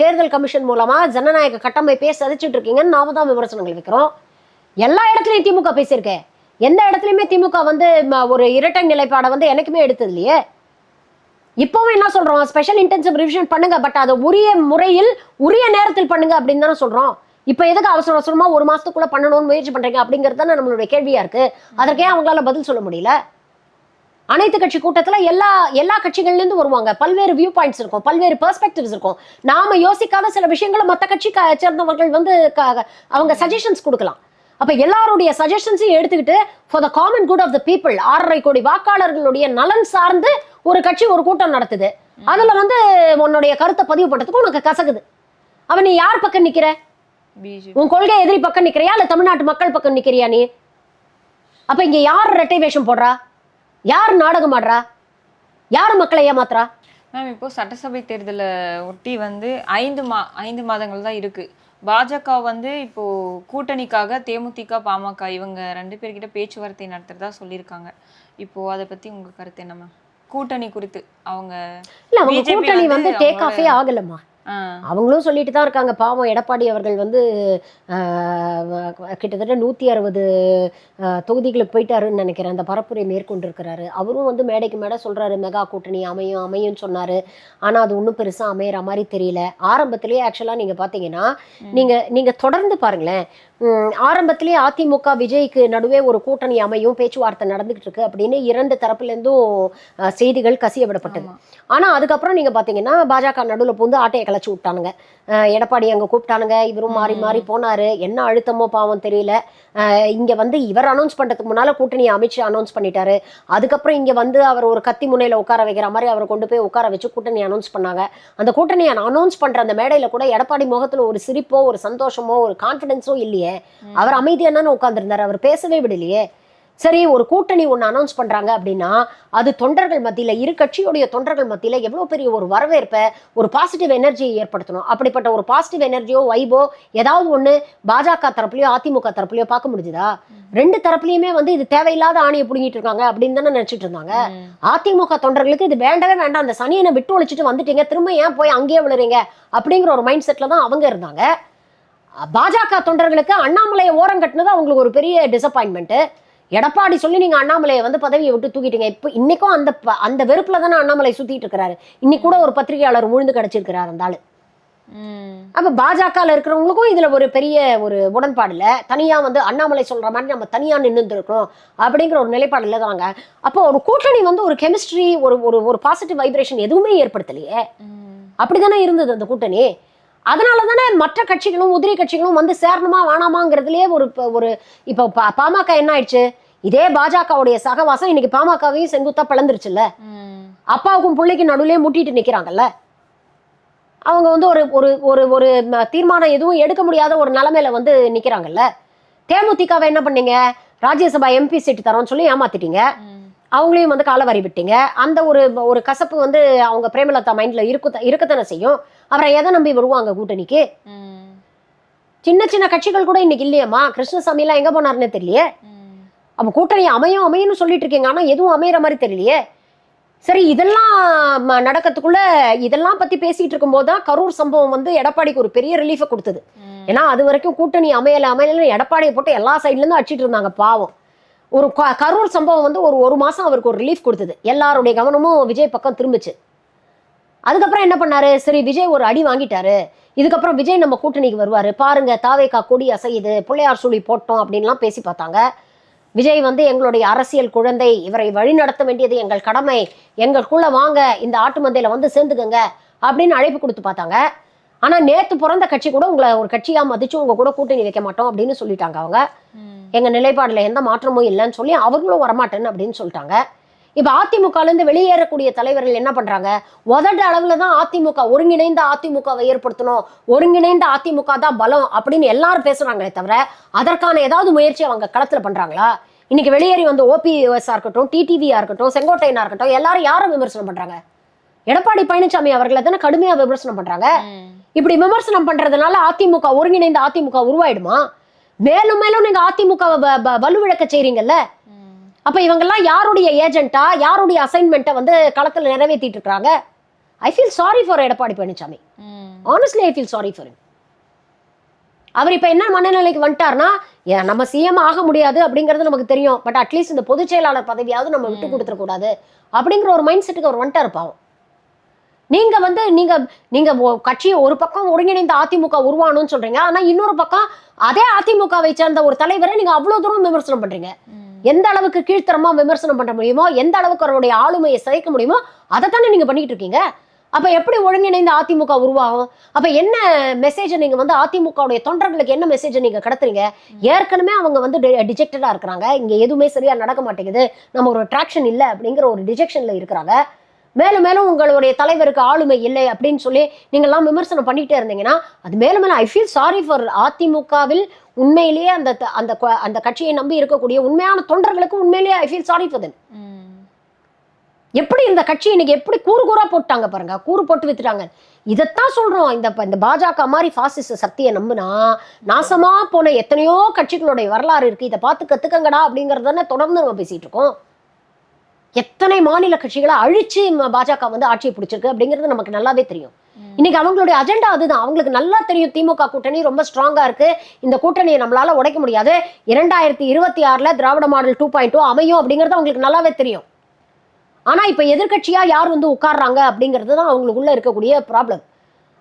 தேர்தல் கமிஷன் மூலமா ஜனநாயக கட்டமைப்பே சதிச்சுட்டு இருக்கீங்கன்னு நாம தான் விமர்சனங்கள் வைக்கிறோம். எல்லா இடத்துலயும் திமுக பேசியிருக்கேன். எந்த இடத்துலயுமே திமுக வந்து ஒரு இரட்டை நிலைப்பாடை வந்து எனக்குமே எடுத்தது இல்லையே. இப்பவும் என்ன சொல்றோம், ஸ்பெஷல் இன்டென்சிவ் ரிவிஷன் பண்ணுங்க, பட் அதை உரிய முறையில் உரிய நேரத்தில் பண்ணுங்க அப்படின்னு தானே சொல்றோம். இப்ப எதுக்கு அவசர அவசரமா ஒரு மாசத்துக்குள்ள பண்ணணும்னு முயற்சி பண்றீங்க அப்படிங்கிறது தானே நம்மளுடைய கேள்வியா இருக்கு. அதற்கே அவங்களால பதில் சொல்ல முடியல. அனைத்து கட்சி கூட்டத்துல எல்லா கட்சிகள்ல இருந்து வருவாங்க. பல்வேறு வியூ பாயிண்ட்ஸ் இருக்கும், பல்வேறு பெர்ஸ்பெக்டிவ்ஸ் இருக்கும். நாம யோசிக்காத சில விஷயங்களை மற்ற கட்சி சேர்ந்தவர்கள் வந்து அவங்க சஜஷன்ஸ் கொடுக்கலாம். அப்ப எல்லாருடைய சஜஷன்ஸையும் எடுத்துக்கிட்டு for the common good of the people 6.5 கோடி வாக்காளர்களுடைய நலன் சார்ந்து ஒரு கட்சி ஒரு கூட்டம் நடத்துது. அதுல வந்து உன்னுடைய கருத்தை பதிவு பண்றதுக்கு உனக்கு கசகுது. அவன் நீ யார் பக்கம் நிக்கிற? உன் கொள்கை எதிரி பக்கம் நிக்கிறியா இல்ல தமிழ்நாட்டு மக்கள் பக்கம் நிக்கிறியா நீ? அப்ப இங்க யார் ரெட்டை வேஷம் போடுறா, யார் நாடகம் ஆடுறா, யார் மக்களை ஏமாத்துறா? மேம் இப்போ சட்டசபை தேர்தலை ஒட்டி வந்து 5 மாதங்கள் தான் இருக்கு. பாஜக வந்து இப்போ கூட்டணிக்காக தேமுதிக பாமக இவங்க 2 பேர்கிட்ட பேச்சுவார்த்தை நடத்துறதா சொல்லியிருக்காங்க. இப்போ அதை பத்தி உங்க கருத்து என்ன மேம்? கூட்டணி குறித்து அவங்க கூட்டணி வந்து டேக் ஆஃபே ஆகலம்மா. அவங்களும் சொல்லிட்டு தான் இருக்காங்க. பாவம் எடப்பாடி அவர்கள் வந்து கிட்டத்தட்ட 160 தொகுதிகளுக்கு போயிட்டாருன்னு நினைக்கிறேன். அந்த பரப்புரை மேற்கொண்டிருக்கிறாரு. அவரும் வந்து மேடைக்கு மேடை சொல்றாரு மெகா கூட்டணி அமையும் சொன்னாரு. ஆனா அது ஒன்றும் பெருசா அமையிற மாதிரி தெரியல. ஆரம்பத்திலேயே ஆக்சுவலா நீங்க பாத்தீங்கன்னா நீங்க தொடர்ந்து பாருங்களேன், ஆரம்பத்திலேயே அதிமுக விஜய்க்கு நடுவே ஒரு கூட்டணி அமையும் பேச்சுவார்த்தை நடந்துகிட்டு இருக்கு அப்படின்னு 2 தரப்புல இருந்தும் செய்திகள் கசிய விடப்பட்டது. ஆனா அதுக்கப்புறம் நீங்க பாத்தீங்கன்னா பாஜக நடுவில் பூந்து ஆட்டையை கலைச்சு விட்டானுங்க. எடப்பாடி அங்க கூப்பிட்டானுங்க, இவரும் மாறி மாறி போனாரு. என்ன அழுத்தமோ பாவம் தெரியல. இங்க வந்து இவர் அனௌன்ஸ் பண்றதுக்கு முன்னால கூட்டணி அமித்ஷா அனௌன்ஸ் பண்ணிட்டாரு. அதுக்கப்புறம் இங்க வந்து அவர் ஒரு கத்தி முனையில உட்கார வைக்கிற மாதிரி அவரை கொண்டு போய் உட்கார வச்சு கூட்டணி அனௌன்ஸ் பண்ணாங்க. அந்த கூட்டணியை அனௌன்ஸ் பண்ற அந்த மேடையில கூட எடப்பாடி முகத்துல ஒரு சிரிப்போ ஒரு சந்தோஷமோ ஒரு கான்பிடன்ஸோ இல்லையே. அவர் அமைதியா தானே உட்கார்ந்துருந்தாரு, அவர் பேசவே விடலையே. சரி, ஒரு கூட்டணி ஒன்று அனௌன்ஸ் பண்றாங்க அப்படின்னா அது தொண்டர்கள் மத்தியில, இரு கட்சியுடைய தொண்டர்கள் மத்தியில எவ்வளவு பெரிய ஒரு வரவேற்பை, ஒரு பாசிட்டிவ் எனர்ஜியை ஏற்படுத்தணும். அப்படிப்பட்ட ஒரு பாசிட்டிவ் எனர்ஜியோ வைபோ ஏதாவது ஒண்ணு பாஜக தரப்புலயோ அதிமுக தரப்புலயோ பார்க்க முடிஞ்சுதா? 2 தரப்புலயுமே வந்து இது தேவையில்லாத ஆணியை புடுங்கிட்டு இருக்காங்க அப்படின்னு தானே நினைச்சிட்டு இருந்தாங்க. அதிமுக தொண்டர்களுக்கு இது வேண்டவே வேண்டாம், அந்த சனியனை விட்டு ஒழிச்சிட்டு வந்துட்டீங்க, திரும்ப ஏன் போய் அங்கேயே விழுறீங்க அப்படிங்கிற ஒரு மைண்ட் செட்ல தான் அவங்க இருந்தாங்க. பாஜக தொண்டர்களுக்கு அண்ணாமலையை ஓரம் கட்டினது அவங்களுக்கு ஒரு பெரிய டிசப்பாயின்மெண்ட். எடப்பாடி சொல்லி நீங்க அண்ணாமலையை வந்து பதவியை விட்டு தூக்கிட்டீங்க. இப்போ இன்னைக்கும் அந்த வெறுப்புல தானே அண்ணாமலை சுத்திட்டு இருக்கிறாரு. இன்னைக்கு கூட ஒரு பத்திரிகையாளர் உழுந்து கிடைச்சிருக்கிறார் அந்த ஆளு. அப்ப பாஜக இருக்கிறவங்களுக்கும் இதுல ஒரு பெரிய ஒரு உடன்பாடு இல்ல. தனியா வந்து அண்ணாமலை சொல்ற மாதிரி நம்ம தனியா நின்று இருக்கணும் அப்படிங்கிற ஒரு நிலைப்பாடு இல்லதாங்க. அப்போ ஒரு கூட்டணி வந்து ஒரு கெமிஸ்ட்ரி, ஒரு பாசிட்டிவ் வைப்ரேஷன் எதுவுமே ஏற்படுத்தலையே. அப்படித்தானே இருந்தது அந்த கூட்டணி. அதனால தானே மற்ற கட்சிகளும் உதிரி கட்சிகளும் வந்து சேரணுமா வேணாமாங்கிறதுலயே ஒரு இப்போ பாமக என்ன ஆயிடுச்சு, இதே பாஜகவுடைய சகவாசம் இன்னைக்கு பாமகவையும் செங்குத்தா பிளந்துருச்சுல்ல. அப்பாவுக்கும் பிள்ளைக்கு நடுவுலயே முட்டிட்டு நிக்கிறாங்கல்ல. அவங்க வந்து ஒரு தீர்மானம் எதுவும் எடுக்க முடியாத ஒரு நிலைமையில வந்து நிக்கிறாங்கல்ல. தேமுதிகவை என்ன பண்ணீங்க, ராஜ்யசபா எம்பி சீட்டு தரோம்னு சொல்லி ஏமாத்திட்டீங்க. அவங்களையும் வந்து காலவாரி விட்டீங்க. அந்த ஒரு கசப்பு வந்து அவங்க பிரேமலதா மைண்ட்ல இருக்கத்தானே செய்யும். அப்புறம் எதை நம்பி வருவாங்க கூட்டணிக்கு? சின்ன சின்ன கட்சிகள் கூட இன்னைக்கு இல்லையம்மா. கிருஷ்ணசாமி எல்லாம் எங்க போனாருன்னு தெரியலையே. அப்ப கூட்டணி அமையும்னு சொல்லிட்டு இருக்கீங்க, ஆனா எதுவும் அமையிற மாதிரி தெரியலையே. சரி, இதெல்லாம் நடக்கிறதுக்குள்ள இதெல்லாம் பத்தி பேசிட்டு இருக்கும் போதுதான் கரூர் சம்பவம் வந்து எடப்பாடிக்கு ஒரு பெரிய ரிலீஃபை கொடுத்தது. ஏன்னா அது வரைக்கும் கூட்டணி அமையல எடப்பாடியை போட்டு எல்லா சைட்ல இருந்து அடிச்சிட்டு இருந்தாங்க பாவம். ஒரு கரூர் சம்பவம் வந்து ஒரு மாசம் அவருக்கு ஒரு ரிலீஃப் கொடுத்தது. எல்லாருடைய கவனமும் விஜய் பக்கம் திரும்பிச்சு. அதுக்கப்புறம் என்ன பண்ணாரு, சரி விஜய் ஒரு அடி வாங்கிட்டாரு, இதுக்கப்புறம் விஜய் நம்ம கூட்டணிக்கு வருவாரு பாருங்க, தாவேகா கொடி அசையுது, பிள்ளையார் சொல்லி போட்டோம் அப்படின்லாம் பேசி பார்த்தாங்க. விஜய் வந்து எங்களுடைய அரசியல் குழந்தை, இவரை வழி நடத்த வேண்டியது எங்கள் கடமை, எங்களுக்குள்ள வாங்க, இந்த ஆட்டு மந்தையில வந்து சேர்ந்துக்கங்க அப்படின்னு அழைப்பு கொடுத்து பார்த்தாங்க. ஆனா நேத்து பிறந்த கட்சி கூட உங்களை ஒரு கட்சியா மதிச்சு உங்க கூட கூட்டணி வைக்க மாட்டோம் அப்படின்னு சொல்லிட்டாங்க. அவங்க எங்க நிலைப்பாடுல எந்த மாற்றமும் இல்லைன்னு சொல்லி அவர்களும் வரமாட்டேன்னு அப்படின்னு சொல்லிட்டாங்க. இப்ப அதிமுகல இருந்து வெளியேறக்கூடிய தலைவர்கள் என்ன பண்றாங்க, உதட்ட அளவுல தான் அதிமுக, ஒருங்கிணைந்த அதிமுகவை ஏற்படுத்தணும், ஒருங்கிணைந்த அதிமுக தான் பலம் அப்படின்னு எல்லாரும் பேசுறாங்களே தவிர அதற்கான ஏதாவது முயற்சி அவங்க களத்துல பண்றாங்களா? இன்னைக்கு வெளியேறி வந்து ஓபிஎஸ்ஆ இருக்கட்டும், டிடிவியா இருக்கட்டும், செங்கோட்டையனா இருக்கட்டும், எல்லாரும் யாரும் விமர்சனம் பண்றாங்க? எடப்பாடி பழனிசாமி அவர்களை தானே கடுமையா விமர்சனம் பண்றாங்க. இப்படி விமர்சனம் பண்றதுனால அதிமுக ஒருங்கிணைந்த அதிமுக உருவாயிடுமா? மேலும் மேலும் நீங்க அதிமுக வலுவிழக்க செய்றீங்கல்ல. அப்ப இவங்கெல்லாம் யாருடைய ஏஜென்ட்டா, யாருடைய அசைன்மெண்ட்டை வந்து களத்துல நிறைவேற்றிட்டு இருக்காங்க? I feel sorry for Edappadi Palaniswami. Honestly I feel sorry for him. அவர் இப்ப என்ன மனநிலைக்கு வந்துட்டார்னா, நம்ம சிஎம் ஆக முடியாது அப்படிங்கிறது நமக்கு தெரியும், பட் அட்லீஸ்ட் இந்த பொதுச் செயலாளர் பதவியாவது நம்ம விட்டு கொடுத்துடக்கூடாது அப்படிங்கிற ஒரு மைண்ட் செட்டுக்கு அவர் வந்துட்டார் பாவம். நீங்க வந்து நீங்க கட்சியை ஒரு பக்கம் ஒருங்கிணைந்த அதிமுக உருவானும்னு சொல்றீங்க, ஆனா இன்னொரு பக்கம் அதே அதிமுகவை சேர்ந்த ஒரு தலைவரை நீங்க அவ்வளவு தூரம் விமர்சனம் பண்றீங்க. எந்த அளவுக்கு கீழ்த்தரமா விமர்சனம் பண்ண முடியுமோ, எந்த அளவுக்கு அவருடைய ஆளுமையை சிதைக்க முடியுமோ அதை தானே நீங்க பண்ணிட்டு இருக்கீங்க. அப்ப எப்படி ஒருங்கிணைந்த அதிமுக உருவாகும்? அப்ப என்ன மெசேஜ் நீங்க வந்து அதிமுகவுடைய தொண்டர்களுக்கு என்ன மெசேஜ் நீங்க கடத்துறீங்க? ஏற்கனவே அவங்க வந்து டிஜெக்டடா இருக்கிறாங்க, இங்க எதுவுமே சரியா நடக்க மாட்டேங்குது, நம்ம ஒரு ட்ராக்ஷன் இல்லை அப்படிங்கிற ஒரு டிஜெக்ஷன்ல இருக்கிறாங்க. மேலும் மேலும் உங்களுடைய தலைவருக்கு ஆளுமை இல்லை அப்படின்னு சொல்லி நீங்கள்லாம் விமர்சனம் பண்ணிட்டே இருந்தீங்கன்னா அது மேலும் மேலும் ஐ ஃபீல் சாரி ஃபார் அதிமுகவில் உண்மையிலேயே அந்த அந்த அந்த கட்சியை நம்பி இருக்கக்கூடிய உண்மையான தொண்டர்களுக்கு உண்மையிலேயே ஐ ஃபீல் சாரி ஃபார் தெம். எப்படி இந்த கட்சி இன்னைக்கு எப்படி கூறு கூறா போட்டாங்க பாருங்க, கூறு போட்டு வித்துட்டாங்க. இதைத்தான் சொல்றோம், இந்த பாஜக மாதிரி பாசிச சக்தியை நம்புனா நாசமா போன எத்தனையோ கட்சிகளுடைய வரலாறு இருக்கு, இதை பார்த்து கத்துக்கங்கடா அப்படிங்கறத தொடர்ந்து நம்ம பேசிட்டு இருக்கோம். எத்தனை மாநில கட்சிகளை அழிச்சு பாஜக வந்து ஆட்சியை பிடிச்சிருக்கு அப்படிங்கிறது நமக்கு நல்லாவே தெரியும். இன்னைக்கு அவங்களுடைய அஜெண்டா அதுதான். அவங்களுக்கு நல்லா தெரியும் திமுக கூட்டணி ரொம்ப ஸ்ட்ராங்கா இருக்கு, இந்த கூட்டணியை நம்மளால உடைக்க முடியாது, 2026 திராவிட மாடல் 2.0 அமையும் அப்படிங்கிறது அவங்களுக்கு நல்லாவே தெரியும். ஆனா இப்ப எதிர்கட்சியா யார் வந்து உட்கார்றாங்க அப்படிங்கிறது தான் அவங்களுக்குள்ள இருக்கக்கூடிய ப்ராப்ளம்.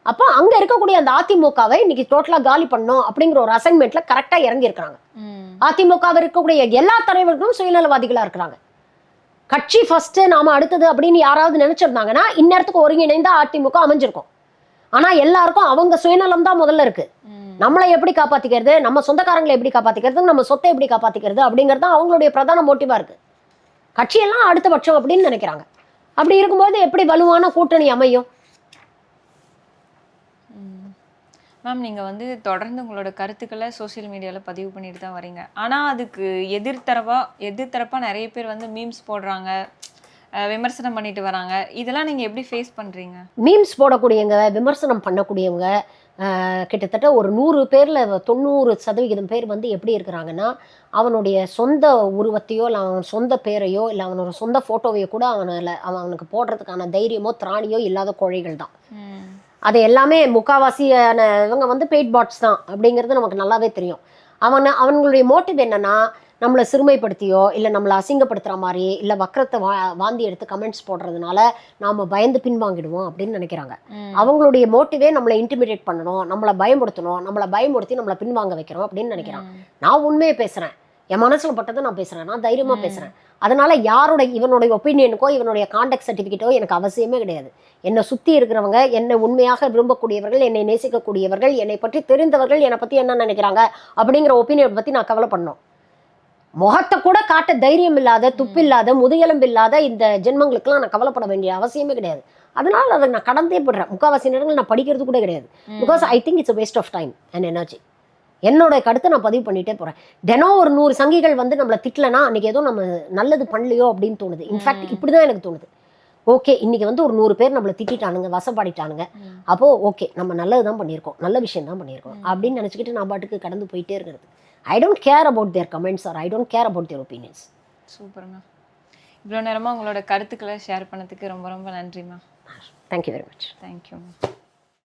அப்ப அங்க இருக்கக்கூடிய அந்த அதிமுகவை இன்னைக்கு டோட்டலா காலி பண்ணணும் அப்படிங்கிற ஒரு அசைன்மெண்ட்ல கரெக்டா இறங்கி இருக்கிறாங்க. அதிமுக இருக்கக்கூடிய எல்லா தலைவர்களும் சுயநலவாதிகளா இருக்கிறாங்க. கட்சி ஃபர்ஸ்ட் நாம அடுத்தது அப்படின்னு யாராவது நினைச்சிருந்தாங்கன்னா இந்நேரத்துக்கு ஒருங்கிணைந்த அதிமுக அமைஞ்சிருக்கும். ஆனா எல்லாருக்கும் அவங்க சுயநலம் தான் முதல்ல இருக்கு. நம்மளை எப்படி காப்பாத்திக்கிறது, நம்ம சொந்தக்காரங்களை எப்படி காப்பாத்திக்கிறது, நம்ம சொத்தை எப்படி காப்பாத்திக்கிறது அப்படிங்கிறது தான் அவங்களுடைய பிரதான மோட்டிவா இருக்கு. கட்சியெல்லாம் அடுத்த பட்சம் அப்படின்னு நினைக்கிறாங்க. அப்படி இருக்கும்போது எப்படி வலுவான கூட்டணி அமையும்? மேம், நீங்கள் வந்து தொடர்ந்து உங்களோட கருத்துக்களை சோசியல் மீடியாவில் பதிவு பண்ணிட்டு தான் வரீங்க. ஆனால் அதுக்கு எதிர்த்தரப்பாக நிறைய பேர் வந்து மீம்ஸ் போடுறாங்க, விமர்சனம் பண்ணிட்டு வராங்க. இதெல்லாம் நீங்கள் எப்படி ஃபேஸ் பண்ணுறீங்க? மீம்ஸ் போடக்கூடியவங்க, விமர்சனம் பண்ணக்கூடியவங்க கிட்டத்தட்ட ஒரு 100 பேரில் 90% பேர் வந்து எப்படி இருக்கிறாங்கன்னா, அவனுடைய சொந்த உருவத்தையோ இல்லை அவன் சொந்த பேரையோ இல்லை அவனோட சொந்த ஃபோட்டோவையோ கூட அவனுக்கு போடுறதுக்கான தைரியமோ திராணியோ இல்லாத கோழைகள் தான். அது எல்லாமே முக்காவாசியான இவங்க வந்து பெய்ட் பாட்ஸ் தான் அப்படிங்கிறது நமக்கு நல்லாவே தெரியும். அவங்களுடைய மோட்டிவ் என்னன்னா, நம்மளை சிறுமைப்படுத்தியோ இல்லை நம்மளை அசிங்கப்படுத்துகிற மாதிரி இல்லை வக்கரத்தை வாந்தி எடுத்து கமெண்ட்ஸ் போடுறதுனால நாம் பயந்து பின்வாங்கிடுவோம் அப்படின்னு நினைக்கிறாங்க. அவங்களுடைய மோட்டிவே நம்மளை இன்டிமிடேட் பண்ணணும், நம்மளை பயமுறுத்தணும், நம்மளை பயமுறுத்தி நம்மளை பின்வாங்க வைக்கிறோம் அப்படின்னு நினைக்கிறான். நான் உண்மையை பேசுகிறேன், என் மனசில் பட்டதை நான் பேசுகிறேன், நான் தைரியமாக பேசுகிறேன். அதனால இவனுடைய ஒப்பீனியனுக்கோ இவனுடைய கான்டாக்ட் சர்டிஃபிகேட்டோ எனக்கு அவசியமே கிடையாது. என்னை சுற்றி இருக்கிறவங்க, என்னை உண்மையாக விரும்பக்கூடியவர்கள், என்னை நேசிக்கக்கூடியவர்கள், என்னை பற்றி தெரிந்தவர்கள் என்னை பற்றி என்ன நினைக்கிறாங்க அப்படிங்கிற ஒப்பீனியனை பற்றி நான் கவலைப்படணும். முகத்தை கூட காட்ட தைரியம் இல்லாத, துப்பில்லாத, முதுகெலும்பு இல்லாத இந்த ஜென்மங்களுக்கெல்லாம் நான் கவலைப்பட வேண்டிய அவசியமே கிடையாது. அதனால அதை நான் கடந்தே போடுறேன். முக்கால்வாசி நேரங்கள் நான் படிக்கிறது கூட கிடையாது. Because I think it's waste of time and energy. என்னோட கருத்தை நான் பதிவு பண்ணிட்டே போறேன். தினம் ஒரு 100 சங்கிகள் வந்து நம்மளை திட்டலனா அன்னைக்கு ஏதோ நம்ம நல்லது பண்ணலையோ அப்படின்னு தோணுது. இன்ஃபேக்ட் இப்படிதான் எனக்கு தோணுது. ஓகே, இன்னைக்கு வந்து ஒரு 100 பேர் நம்மளை திட்டானுங்க, வசப்பாடிட்டானுங்க, அப்போ ஓகே நம்ம நல்லதுதான் பண்ணியிருக்கோம், நல்ல விஷயம் தான் பண்ணியிருக்கோம் அப்படின்னு நினச்சிக்கிட்டு நான் பாட்டுக்கு கடந்து போயிட்டே இருக்கிறது. I don't care about their comments or I don't care about their opinions. சூப்பர்மா. இவ்வளோ நேரமாக உங்களோட கருத்துக்களை ஷேர் பண்ணதுக்கு ரொம்ப ரொம்ப நன்றிம்மா. Thank you very much. Thank you.